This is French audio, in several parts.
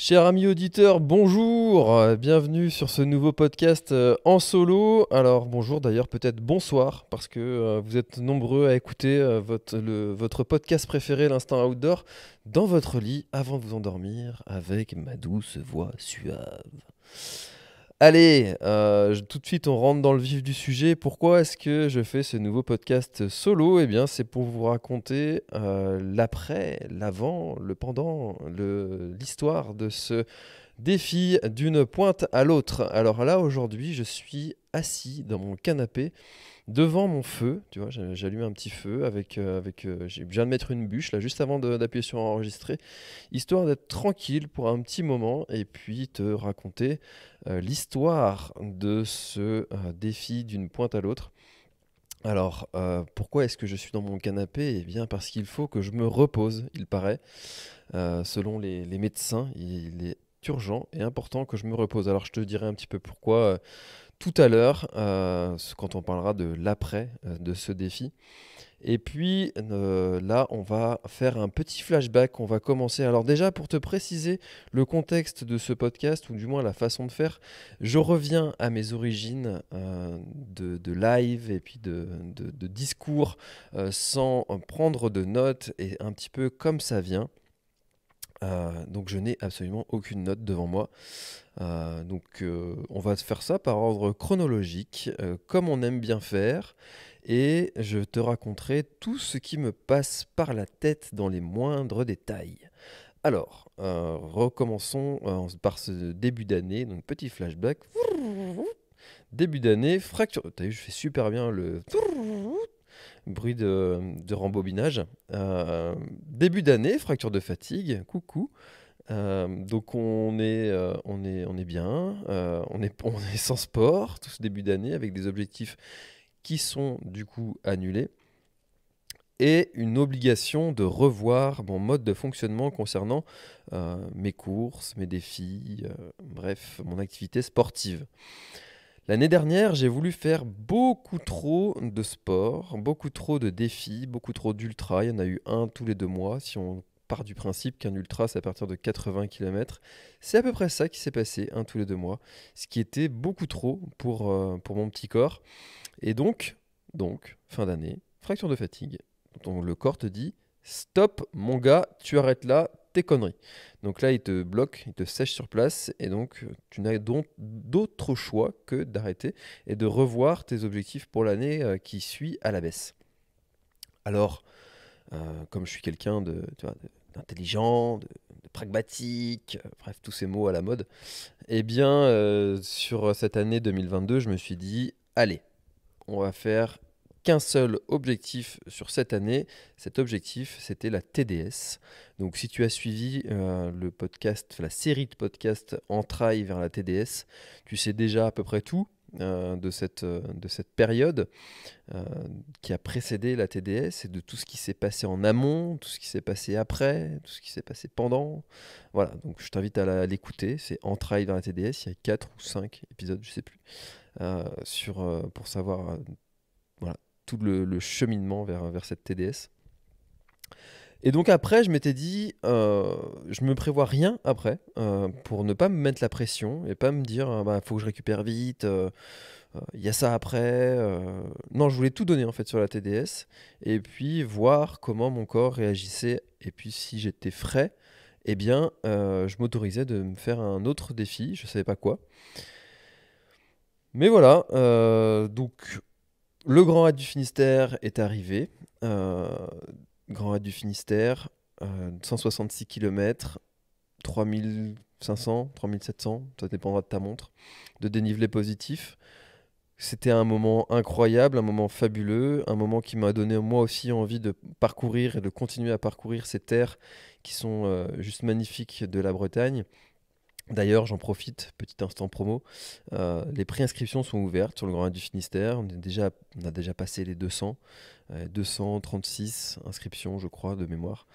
Chers amis auditeurs, bonjour, bienvenue sur ce nouveau podcast en solo. Alors bonjour d'ailleurs, peut-être bonsoir, parce que vous êtes nombreux à écouter votre podcast préféré, l'Instant Outdoor, dans votre lit avant de vous endormir avec ma douce voix suave. Allez, tout de suite on rentre dans le vif du sujet. Pourquoi est-ce que je fais ce nouveau podcast solo? Eh bien c'est pour vous raconter l'après, l'avant, le pendant, l'histoire de ce défi d'une pointe à l'autre. Alors là aujourd'hui je suis assis dans mon canapé devant mon feu, tu vois, j'allume un petit feu je viens de mettre une bûche là juste avant d'appuyer sur enregistrer, histoire d'être tranquille pour un petit moment et puis te raconter l'histoire de ce défi d'une pointe à l'autre. Alors, pourquoi est-ce que je suis dans mon canapé? Eh bien, parce qu'il faut que je me repose, il paraît. Selon les médecins, il est urgent et important que je me repose. Alors, je te dirai un petit peu pourquoi tout à l'heure, quand on parlera de l'après de ce défi. Et puis là, on va faire un petit flashback. On va commencer. Alors déjà, pour te préciser le contexte de ce podcast, ou du moins la façon de faire, je reviens à mes origines de live et puis de discours sans prendre de notes et un petit peu comme ça vient. Donc je n'ai absolument aucune note devant moi. On va faire ça par ordre chronologique, comme on aime bien faire, et je te raconterai tout ce qui me passe par la tête dans les moindres détails. Alors, recommençons par ce début d'année, donc petit flashback. Début d'année, fracture. T'as vu, je fais super bien le bruit de rembobinage. Début d'année, fracture de fatigue, coucou. Donc on est bien, on est sans sport tout ce début d'année avec des objectifs qui sont du coup annulés et une obligation de revoir mon mode de fonctionnement concernant mes courses, mes défis, bref, mon activité sportive. L'année dernière, j'ai voulu faire beaucoup trop de sport, beaucoup trop de défis, beaucoup trop d'ultra. Il y en a eu un tous les 2 mois. Si on part du principe qu'un ultra, c'est à partir de 80 km, c'est à peu près ça qui s'est passé, un tous les 2 mois. Ce qui était beaucoup trop pour mon petit corps. Et donc, fin d'année, fracture de fatigue. Donc le corps te dit, stop mon gars, tu arrêtes là, tes conneries. Donc là, il te bloque, il te sèche sur place, et donc tu n'as donc d'autre choix que d'arrêter et de revoir tes objectifs pour l'année qui suit à la baisse. Alors, comme je suis quelqu'un d'intelligent, de pragmatique, bref, tous ces mots à la mode, eh bien, sur cette année 2022, je me suis dit, allez, on va faire qu'un seul objectif sur cette année. Cet objectif, c'était la TDS. Donc si tu as suivi le podcast, la série de podcasts Entrailles vers la TDS, tu sais déjà à peu près tout de cette période euh, qui a précédé la TDS et de tout ce qui s'est passé en amont, tout ce qui s'est passé après, tout ce qui s'est passé pendant. Voilà, donc je t'invite à l'écouter. C'est Entrailles dans la TDS. Il y a 4 ou 5 épisodes, je sais plus, pour savoir voilà, tout le cheminement vers cette TDS. Et donc après, je m'étais dit, je me prévois rien après, pour ne pas me mettre la pression et pas me dire, bah, faut que je récupère vite, il y a ça après. Non, je voulais tout donner en fait sur la TDS et puis voir comment mon corps réagissait. Et puis si j'étais frais, eh bien, je m'autorisais de me faire un autre défi, je savais pas quoi. Mais voilà, donc le Grand Raid du Finistère est arrivé. Euh, Grand Raid du Finistère, 166 km, 3500, 3700, ça dépendra de ta montre, de dénivelé positif. C'était un moment incroyable, un moment fabuleux, un moment qui m'a donné moi aussi envie de parcourir et de continuer à parcourir ces terres qui sont juste magnifiques de la Bretagne. D'ailleurs, j'en profite, petit instant promo. Les préinscriptions sont ouvertes sur le Grand Raid du Finistère. On a déjà passé les 200, 236 inscriptions, je crois, de mémoire,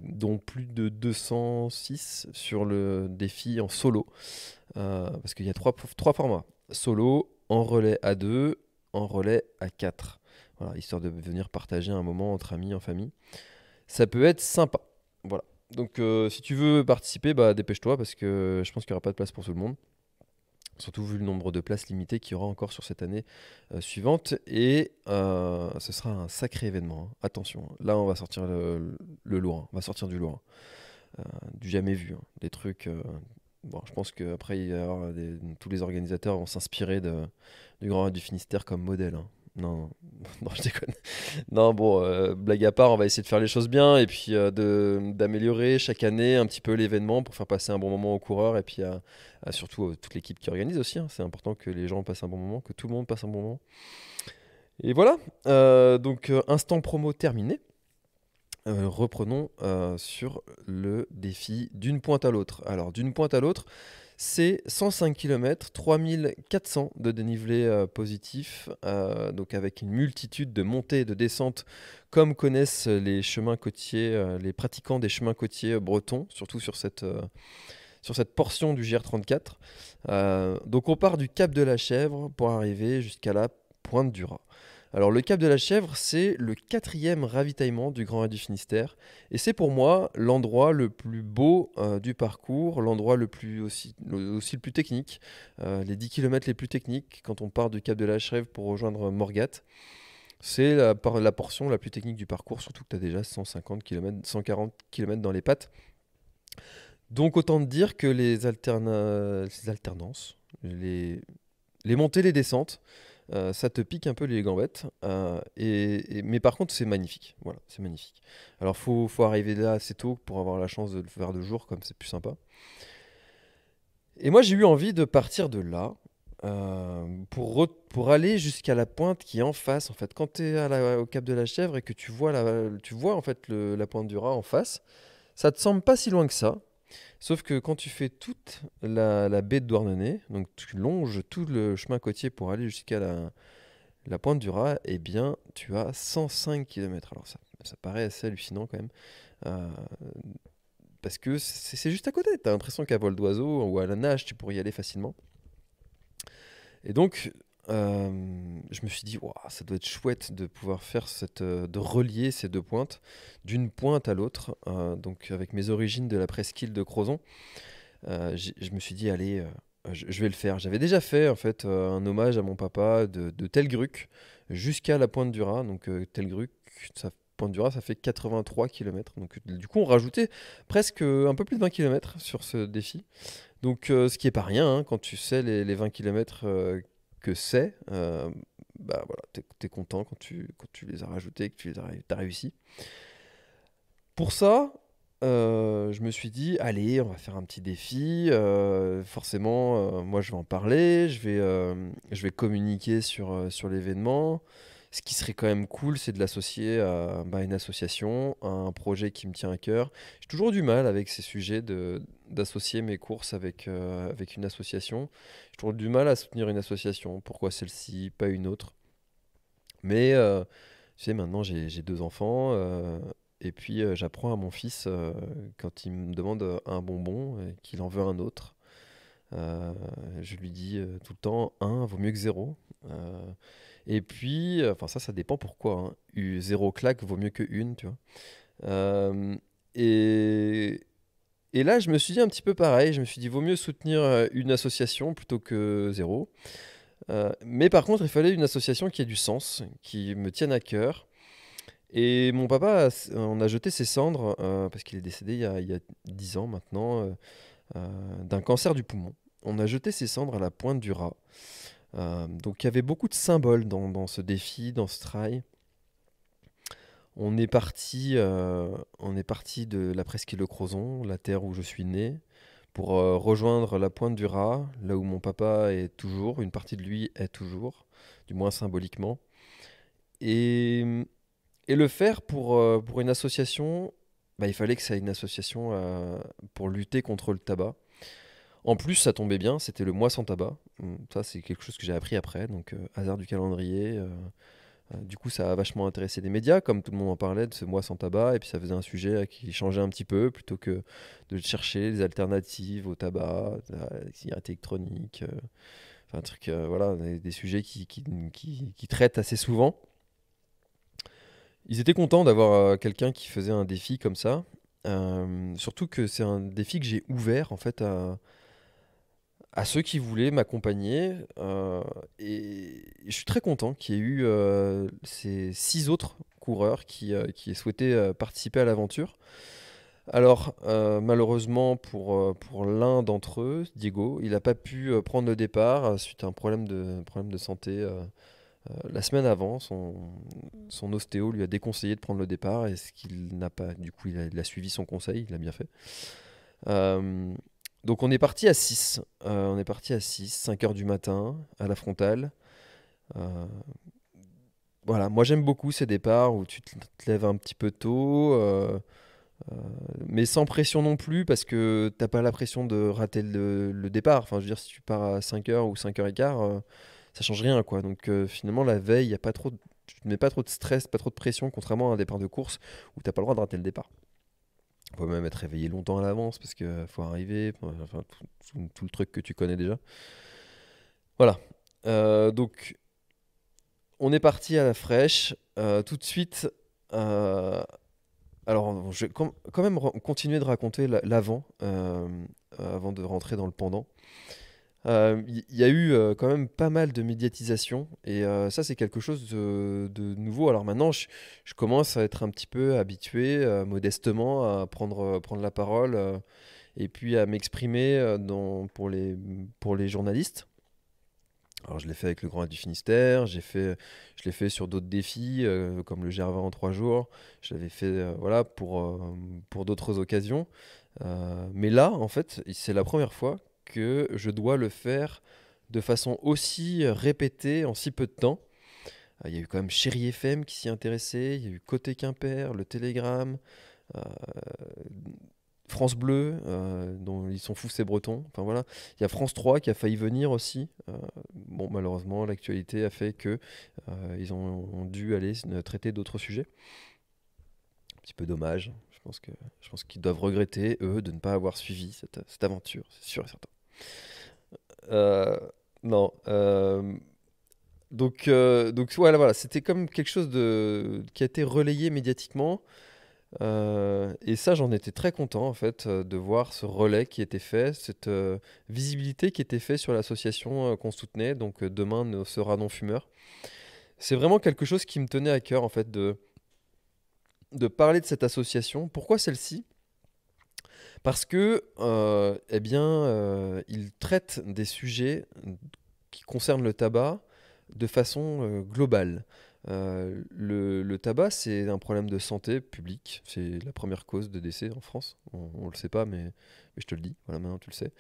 dont plus de 206 sur le défi en solo, parce qu'il y a trois formats solo, en relais à 2, en relais à 4. Voilà, histoire de venir partager un moment entre amis, en famille. Ça peut être sympa. Voilà. Donc si tu veux participer, bah, dépêche-toi parce que je pense qu'il n'y aura pas de place pour tout le monde. Surtout vu le nombre de places limitées qu'il y aura encore sur cette année suivante. Et ce sera un sacré événement, hein. Attention, là on va sortir le lourd, hein. On va sortir du lourd, hein. Du jamais vu, hein. Des trucs. Bon, je pense qu'après, tous les organisateurs vont s'inspirer du Grand Raid du Finistère comme modèle, hein. Non, non, je déconne. Non, bon, blague à part, on va essayer de faire les choses bien et puis d'améliorer chaque année un petit peu l'événement pour faire passer un bon moment aux coureurs et puis surtout toute l'équipe qui organise aussi, hein. C'est important que les gens passent un bon moment, que tout le monde passe un bon moment. Et voilà, donc instant promo terminé. Reprenons sur le défi d'une pointe à l'autre. Alors, d'une pointe à l'autre, c'est 105 km, 3400 de dénivelé positif, donc avec une multitude de montées et de descentes, comme connaissent les chemins côtiers, les pratiquants des chemins côtiers bretons, surtout sur cette portion du GR34. Donc, on part du Cap de la Chèvre pour arriver jusqu'à la Pointe du Raz. Alors le Cap de la Chèvre, c'est le 4e ravitaillement du Grand Raid du Finistère. Et c'est pour moi l'endroit le plus beau du parcours, l'endroit aussi le plus technique, les 10 km les plus techniques quand on part du Cap de la Chèvre pour rejoindre Morgat. C'est la portion la plus technique du parcours, surtout que tu as déjà 150 km, 140 km dans les pattes. Donc autant te dire que les alternances, les montées, les descentes, ça te pique un peu les gambettes, mais par contre c'est magnifique. Voilà, c'est magnifique. Alors faut arriver là assez tôt pour avoir la chance de le faire de jour, comme c'est plus sympa. Et moi j'ai eu envie de partir de là pour aller jusqu'à la pointe qui est en face. En fait, quand tu es au Cap de la Chèvre et que tu vois en fait la pointe du Raz en face, ça te semble pas si loin que ça. Sauf que quand tu fais toute la baie de Douarnenez, donc tu longes tout le chemin côtier pour aller jusqu'à la pointe du Raz, eh bien, tu as 105 km. Alors ça paraît assez hallucinant quand même, euh, parce que c'est juste à côté. Tu as l'impression qu'à vol d'oiseau ou à la nage, tu pourrais y aller facilement. Et donc, je me suis dit, ouah, ça doit être chouette de pouvoir faire de relier ces deux pointes d'une pointe à l'autre. Donc, avec mes origines de la presqu'île de Crozon, je me suis dit, allez, je vais le faire. J'avais déjà fait en fait un hommage à mon papa de Telgruc jusqu'à la pointe du Raz. Donc, Telgruc, pointe du Raz, ça fait 83 km. Donc, du coup, on rajoutait presque un peu plus de 20 km sur ce défi. Donc, ce qui est pas rien, hein, quand tu sais les 20 km que c'est, bah voilà, t'es content quand tu les as rajoutés, que t'as réussi. Pour ça, je me suis dit, allez, on va faire un petit défi. Forcément, moi, je vais en parler, je vais communiquer sur l'événement. Ce qui serait quand même cool, c'est de l'associer à une association, à un projet qui me tient à cœur. J'ai toujours du mal avec ces sujets d'associer mes courses avec une association. J'ai toujours du mal à soutenir une association. Pourquoi celle-ci, pas une autre? Mais tu sais, maintenant j'ai 2 enfants. Et puis j'apprends à mon fils, quand il me demande un bonbon et qu'il en veut un autre, je lui dis tout le temps un vaut mieux que zéro. Euh, et puis, enfin ça dépend pourquoi, hein. Zéro claque vaut mieux que une, tu vois. Euh, et, et là, je me suis dit un petit peu pareil. Je me suis dit, vaut mieux soutenir une association plutôt que zéro. Mais par contre, il fallait une association qui ait du sens, qui me tienne à cœur. Et mon papa, on a jeté ses cendres, parce qu'il est décédé il y a 10 ans maintenant, d'un cancer du poumon. On a jeté ses cendres à la pointe du Raz. Donc il y avait beaucoup de symboles dans ce défi, dans ce trail. On est parti de la presqu'île de Crozon, la terre où je suis né, pour rejoindre la pointe du Raz, là où mon papa est toujours, une partie de lui est toujours, du moins symboliquement. Et, et le faire pour une association, bah, il fallait que ça ait une association pour lutter contre le tabac. En plus, ça tombait bien, c'était le mois sans tabac. Ça, c'est quelque chose que j'ai appris après, donc hasard du calendrier. Du coup, ça a vachement intéressé les médias, comme tout le monde en parlait de ce mois sans tabac, et puis ça faisait un sujet qui changeait un petit peu, plutôt que de chercher des alternatives au tabac, à la cigarette électronique, enfin, un truc, voilà, des sujets qui traitent assez souvent. Ils étaient contents d'avoir quelqu'un qui faisait un défi comme ça, Surtout que c'est un défi que j'ai ouvert en fait à ceux qui voulaient m'accompagner. Et je suis très content qu'il y ait eu ces 6 autres coureurs qui aient souhaité participer à l'aventure. Alors, malheureusement pour l'un d'entre eux, Diego, il n'a pas pu prendre le départ suite à un problème de santé. La semaine avant, son ostéo lui a déconseillé de prendre le départ et ce qu'il n'a pas. Du coup, il a suivi son conseil, il a bien fait. Euh, donc, on est parti à 6. On est parti à 6, 5 heures du matin, à la frontale. Euh, voilà, moi j'aime beaucoup ces départs où tu te lèves un petit peu tôt, euh, mais sans pression non plus, parce que t'as pas la pression de rater le départ. Enfin, je veux dire, si tu pars à 5 heures ou 5 heures et quart, ça change rien, quoi. Donc finalement, la veille, y a pas trop tu te mets pas trop de stress, pas trop de pression, contrairement à un départ de course où t'as pas le droit de rater le départ. Faut même être réveillé longtemps à l'avance parce que faut arriver, enfin, tout le truc que tu connais déjà. Voilà. Donc, on est parti à la fraîche. Tout de suite, euh, alors, je vais quand même continuer de raconter l'avant, avant de rentrer dans le pendant. Il y a eu quand même pas mal de médiatisation et ça c'est quelque chose de nouveau. Alors maintenant je commence à être un petit peu habitué modestement à prendre la parole et puis à m'exprimer pour les journalistes. Alors je l'ai fait avec le Grand Raid du Finistère, je l'ai fait sur d'autres défis comme le GR20 en 3 jours, je l'avais fait voilà, pour d'autres occasions. Mais là en fait c'est la première fois que je dois le faire de façon aussi répétée en si peu de temps. Il y a eu quand même Chéri FM qui s'y intéressait, il y a eu Côté Quimper, le Télégramme, euh, France Bleu, dont ils sont fous ces Bretons. Enfin voilà, il y a France 3 qui a failli venir aussi. Bon, malheureusement, l'actualité a fait que ils ont dû aller traiter d'autres sujets. Un petit peu dommage. Je pense qu'ils doivent regretter, eux, de ne pas avoir suivi cette aventure, c'est sûr et certain. Euh, non. Donc voilà, c'était comme quelque chose qui a été relayé médiatiquement. Et ça, j'en étais très content en fait de voir ce relais qui était fait, cette visibilité qui était faite sur l'association qu'on soutenait, donc Demain ne sera non fumeur. C'est vraiment quelque chose qui me tenait à cœur en fait de parler de cette association. Pourquoi celle-ci? Parce que eh bien, ils traitent des sujets qui concernent le tabac de façon globale. Le tabac, c'est un problème de santé publique. C'est la première cause de décès en France. On le sait pas, mais je te le dis. Voilà, maintenant tu le sais.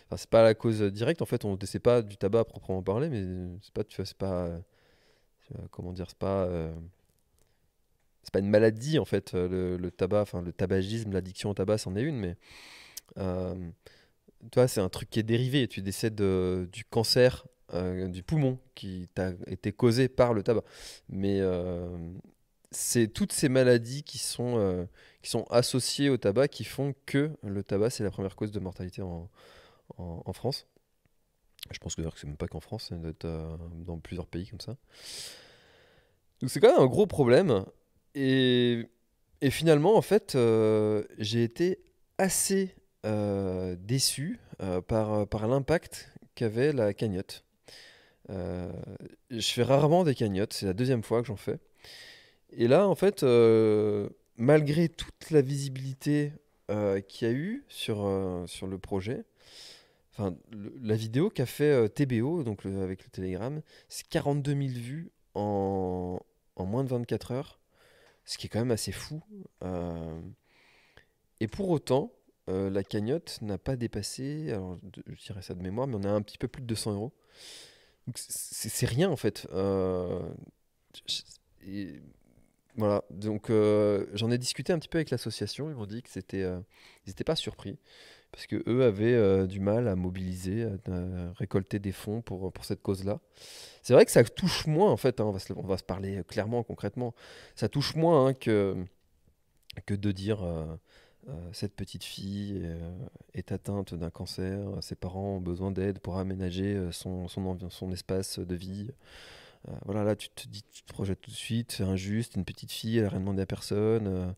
Enfin, c'est pas la cause directe. En fait, on ne décède pas du tabac à proprement parler, mais c'est pas, tu vois, c'est pas, comment dire, c'est pas une maladie en fait. Le tabac, enfin le tabagisme, l'addiction au tabac, c'en est une, mais euh, tu vois, c'est un truc qui est dérivé. Tu décèdes du cancer du poumon qui t'a été causé par le tabac. Mais c'est toutes ces maladies qui sont associées au tabac qui font que le tabac, c'est la première cause de mortalité en France. Je pense que d'ailleurs que c'est même pas qu'en France, ça doit être dans plusieurs pays comme ça. Donc c'est quand même un gros problème. Et, et finalement, en fait, j'ai été assez déçu par l'impact qu'avait la cagnotte. Euh, je fais rarement des cagnottes, c'est la deuxième fois que j'en fais. Et là, en fait, malgré toute la visibilité qu'il y a eu sur le projet, enfin, la vidéo qu'a fait TBO, donc avec le Telegram, c'est 42 000 vues en moins de 24 heures, ce qui est quand même assez fou. Euh, et pour autant, la cagnotte n'a pas dépassé, alors je dirais ça de mémoire, mais on a un petit peu plus de 200 euros. Donc c'est rien en fait. Je- et voilà, donc j'en ai discuté un petit peu avec l'association, ils m'ont dit que ils n'étaient pas surpris, parce que eux avaient du mal à mobiliser, à récolter des fonds pour cette cause-là. C'est vrai que ça touche moins, en fait, hein, on va se parler clairement, concrètement, ça touche moins hein, que de dire cette petite fille est atteinte d'un cancer, ses parents ont besoin d'aide pour aménager son espace de vie. Voilà, là, tu te dis, tu te projettes tout de suite, c'est injuste, une petite fille, elle a rien demandé à personne.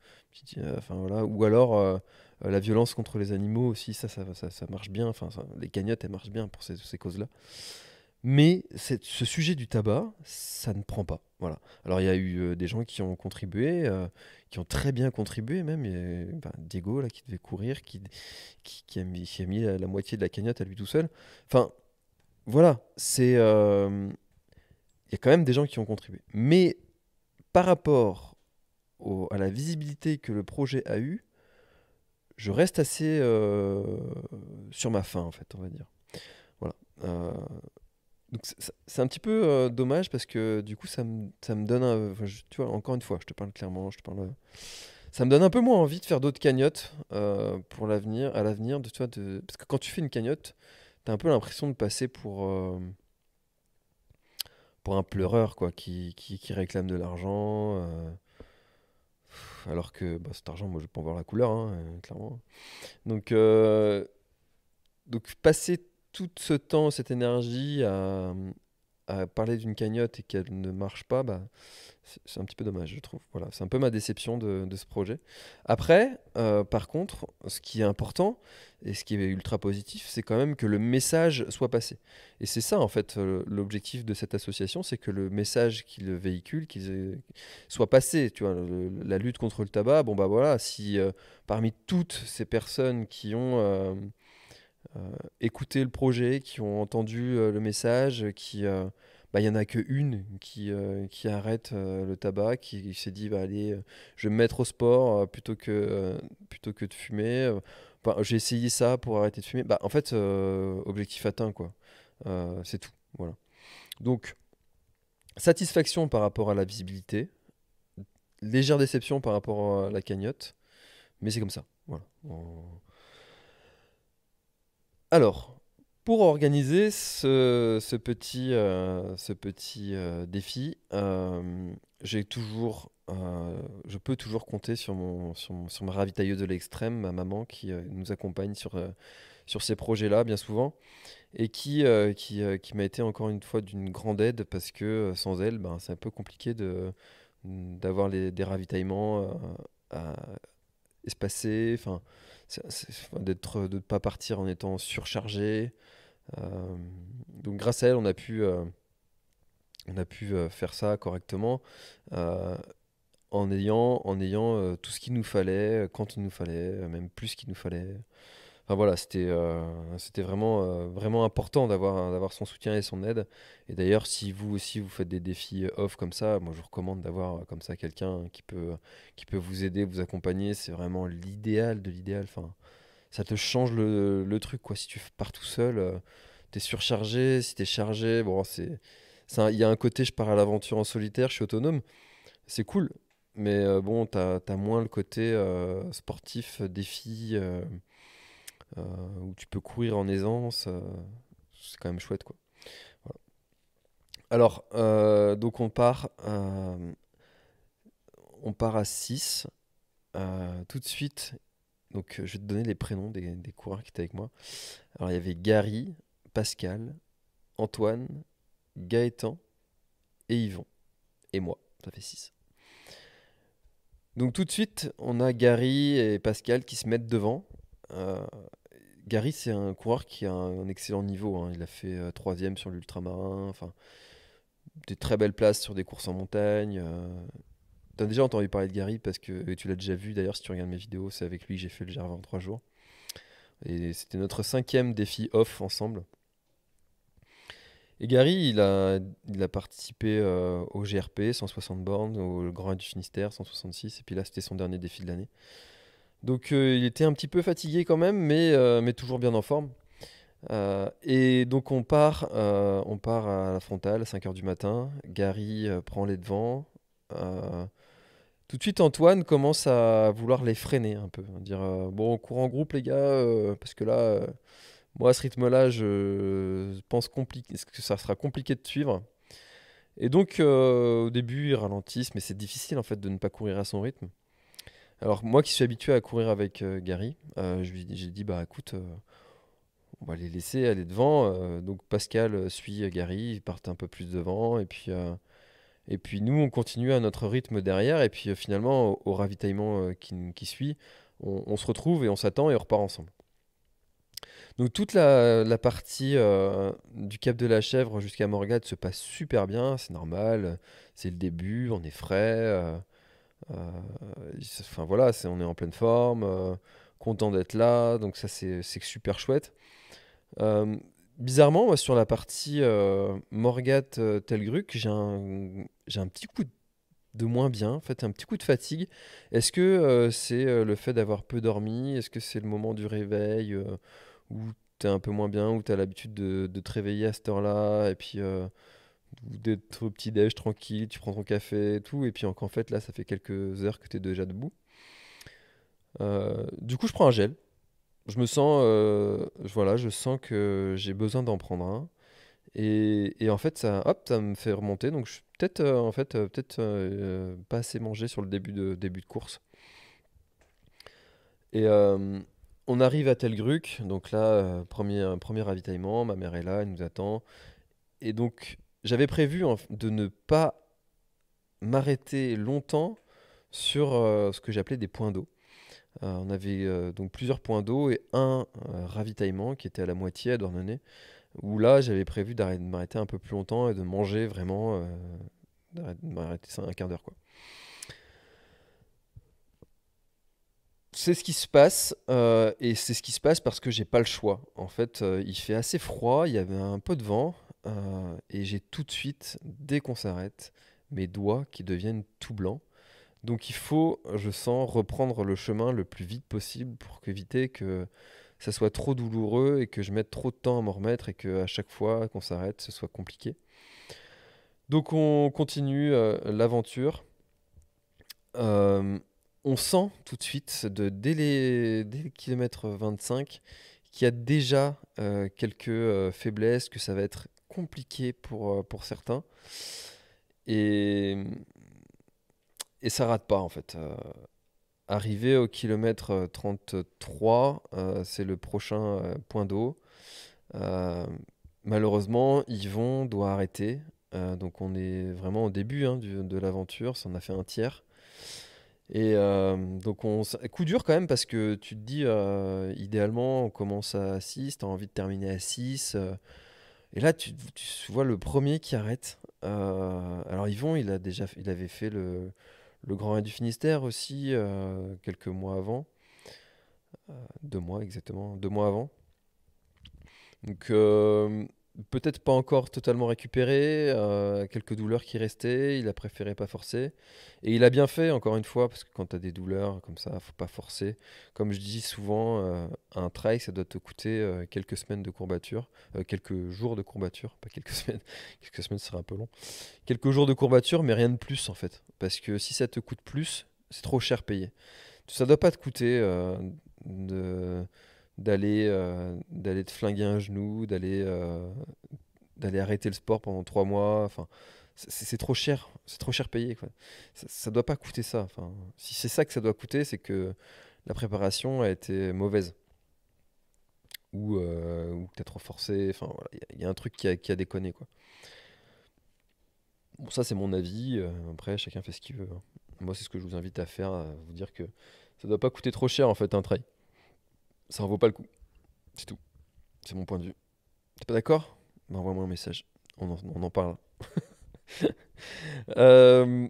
Enfin voilà. Ou alors la violence contre les animaux aussi, ça marche bien. Enfin, les cagnottes, elles marchent bien pour ces causes-là. Mais ce sujet du tabac, ça ne prend pas. Voilà. Alors il y a eu des gens qui ont contribué, qui ont très bien contribué même. Ben, Diego, là, qui devait courir, qui a mis la moitié de la cagnotte à lui tout seul. Enfin, voilà, il y a quand même des gens qui ont contribué. Mais par rapport à la visibilité que le projet a eu, je reste assez sur ma faim, en fait, on va dire. Voilà. Euh, donc c'est un petit peu dommage parce que du coup, ça me donne enfin, tu vois, encore une fois, je te parle clairement, ça me donne un peu moins envie de faire d'autres cagnottes pour l'avenir, à l'avenir, tu vois, parce que quand tu fais une cagnotte, t'as un peu l'impression de passer pour un pleureur, quoi, qui réclame de l'argent. Alors que bah, cet argent, moi, je vais pas en voir la couleur, hein, clairement. Donc, euh, donc, passer tout ce temps, cette énergie à parler d'une cagnotte et qu'elle ne marche pas, bah, c'est un petit peu dommage, je trouve. Voilà, c'est un peu ma déception de ce projet. Après, par contre, ce qui est important et ce qui est ultra positif, c'est quand même que le message soit passé. Et c'est ça, en fait, l'objectif de cette association, c'est que le message qu'il véhicule, soit passé. Tu vois, la lutte contre le tabac, bon bah voilà, si parmi toutes ces personnes qui ont écouté le projet, qui ont entendu le message, bah, il y en a que une qui arrête le tabac, qui s'est dit bah, allez, je vais me mettre au sport plutôt que de fumer. Enfin, j'ai essayé ça pour arrêter de fumer. Bah, en fait, objectif atteint, quoi. C'est tout. Voilà. Donc, satisfaction par rapport à la visibilité, légère déception par rapport à la cagnotte, mais c'est comme ça. Voilà. Alors, pour organiser ce petit défi, je peux toujours compter sur ma ravitailleuse de l'extrême, ma maman, qui nous accompagne sur ces projets-là bien souvent, et qui m'a été encore une fois d'une grande aide parce que sans elle, ben, c'est un peu compliqué d'avoir des ravitaillements espacés, enfin, enfin, de ne pas partir en étant surchargé. Donc grâce à elle, on a pu faire ça correctement euh, en ayant tout ce qu'il nous fallait, quand il nous fallait, même plus qu'il nous fallait. Enfin voilà, c'était vraiment important d'avoir son soutien et son aide. Et d'ailleurs, si vous aussi vous faites des défis off comme ça, moi je vous recommande d'avoir comme ça quelqu'un qui peut vous aider, vous accompagner. C'est vraiment l'idéal de l'idéal. Enfin, ça te change le truc, quoi. Si tu pars tout seul, t'es surchargé. Si t'es chargé, bon, il y a un côté, je pars à l'aventure en solitaire, je suis autonome. C'est cool. Mais bon, t'as moins le côté sportif, défi, où tu peux courir en aisance. C'est quand même chouette, quoi. Voilà. Alors, donc on part à 6. Tout de suite, donc je vais te donner les prénoms des coureurs qui étaient avec moi. Alors, il y avait Gary, Pascal, Antoine, Gaëtan et Yvon. Et moi, ça fait 6. Donc tout de suite, on a Gary et Pascal qui se mettent devant. Euh, Gary, c'est un coureur qui a un excellent niveau, hein. Il a fait troisième sur l'ultramarin, enfin, des très belles places sur des courses en montagne. T'as déjà entendu parler de Gary parce que et tu l'as déjà vu d'ailleurs si tu regardes mes vidéos, c'est avec lui que j'ai fait le GR20 en 3 jours. Et c'était notre 5e défi off ensemble. Et Gary, il a participé au GRP, 160 bornes, au Grand Raid du Finistère, 166, et puis là, c'était son dernier défi de l'année. Donc, il était un petit peu fatigué quand même, mais toujours bien en forme. Et donc, on part à la frontale à 5 heures du matin. Gary prend les devants. Euh, Tout de suite, Antoine commence à vouloir les freiner un peu. À dire bon, on court en groupe, les gars, parce que là. Moi, à ce rythme-là, je pense que ça sera compliqué de suivre. Et donc, au début, ils ralentissent, mais c'est difficile en fait de ne pas courir à son rythme. Alors, moi qui suis habitué à courir avec Gary, j'ai dit bah écoute, On va les laisser aller devant. Donc Pascal suit Gary, ils partent un peu plus devant. Et puis nous, on continue à notre rythme derrière. Et puis finalement, au ravitaillement qui suit, on se retrouve et on s'attend et on repart ensemble. Donc toute la partie du Cap de la Chèvre jusqu'à Morgade se passe super bien, c'est normal, c'est le début, on est frais, euh, enfin voilà, on est en pleine forme, content d'être là, donc ça c'est super chouette. Euh, Bizarrement, moi, sur la partie Morgat Telgruc, j'ai un petit coup de moins bien, en fait, un petit coup de fatigue. Est-ce que c'est le fait d'avoir peu dormi? Est-ce que c'est le moment du réveil où tu es un peu moins bien, où tu as l'habitude de te réveiller à cette heure-là, et puis ou d'être au petit-déj tranquille, tu prends ton café et tout, et puis qu'en fait, là, ça fait quelques heures que tu es déjà debout. Du coup, je prends un gel. Voilà, je sens que j'ai besoin d'en prendre un. Et en fait, ça, hop, ça me fait remonter. Donc, je suis peut-être, en fait, peut-être pas assez mangé sur le début de course. Et on arrive à Telgruc. Donc là, premier ravitaillement. Ma mère est là, elle nous attend. Et donc, j'avais prévu de ne pas m'arrêter longtemps sur ce que j'appelais des points d'eau. On avait donc plusieurs points d'eau et un ravitaillement qui était à la moitié à Douarnenez, où là j'avais prévu de m'arrêter un peu plus longtemps et de manger vraiment, de m'arrêter un quart d'heure quoi. C'est ce qui se passe et c'est ce qui se passe parce que j'ai pas le choix. En fait, il fait assez froid, il y avait un peu de vent et j'ai tout de suite, dès qu'on s'arrête, mes doigts qui deviennent tout blancs. Donc il faut, je sens, reprendre le chemin le plus vite possible pour éviter que ça soit trop douloureux et que je mette trop de temps à m'en remettre et que à chaque fois qu'on s'arrête, ce soit compliqué. Donc on continue l'aventure. Euh, on sent tout de suite, dès les kilomètres 25, qu'il y a déjà quelques faiblesses, que ça va être compliqué pour certains. Et, et ça rate pas en fait. Arrivé au kilomètre 33, c'est le prochain point d'eau. Euh, Malheureusement, Yvon doit arrêter. Donc on est vraiment au début hein, de l'aventure, ça en a fait un tiers. Et donc coup dur quand même parce que tu te dis idéalement on commence à 6, tu as envie de terminer à 6. Et là tu vois le premier qui arrête. Alors Yvon il avait fait le Grand Raid du Finistère aussi quelques mois avant. 2 mois exactement, 2 mois avant. Donc peut-être pas encore totalement récupéré, quelques douleurs qui restaient, il a préféré pas forcer. Et il a bien fait, encore une fois, parce que quand tu as des douleurs comme ça, faut pas forcer. Comme je dis souvent, un trail, ça doit te coûter quelques semaines de courbature, quelques jours de courbature, pas quelques semaines, quelques semaines ce serait un peu long. Quelques jours de courbature, mais rien de plus en fait. Parce que si ça te coûte plus, c'est trop cher payé. Ça doit pas te coûter de d'aller te flinguer un genou, d'aller arrêter le sport pendant 3 mois. Enfin, c'est trop cher payé quoi. Ça doit pas coûter ça. Enfin, si c'est ça que ça doit coûter, c'est que la préparation a été mauvaise ou que t'as trop forcé. Enfin voilà, il y a un truc qui a déconné quoi. Bon, ça c'est mon avis. Après, chacun fait ce qu'il veut, hein. Moi, c'est ce que je vous invite à faire, à vous dire que ça doit pas coûter trop cher en fait un trail. Ça en vaut pas le coup. C'est tout. C'est mon point de vue. T'es pas d'accord? Bah, envoie-moi un message. On en parle.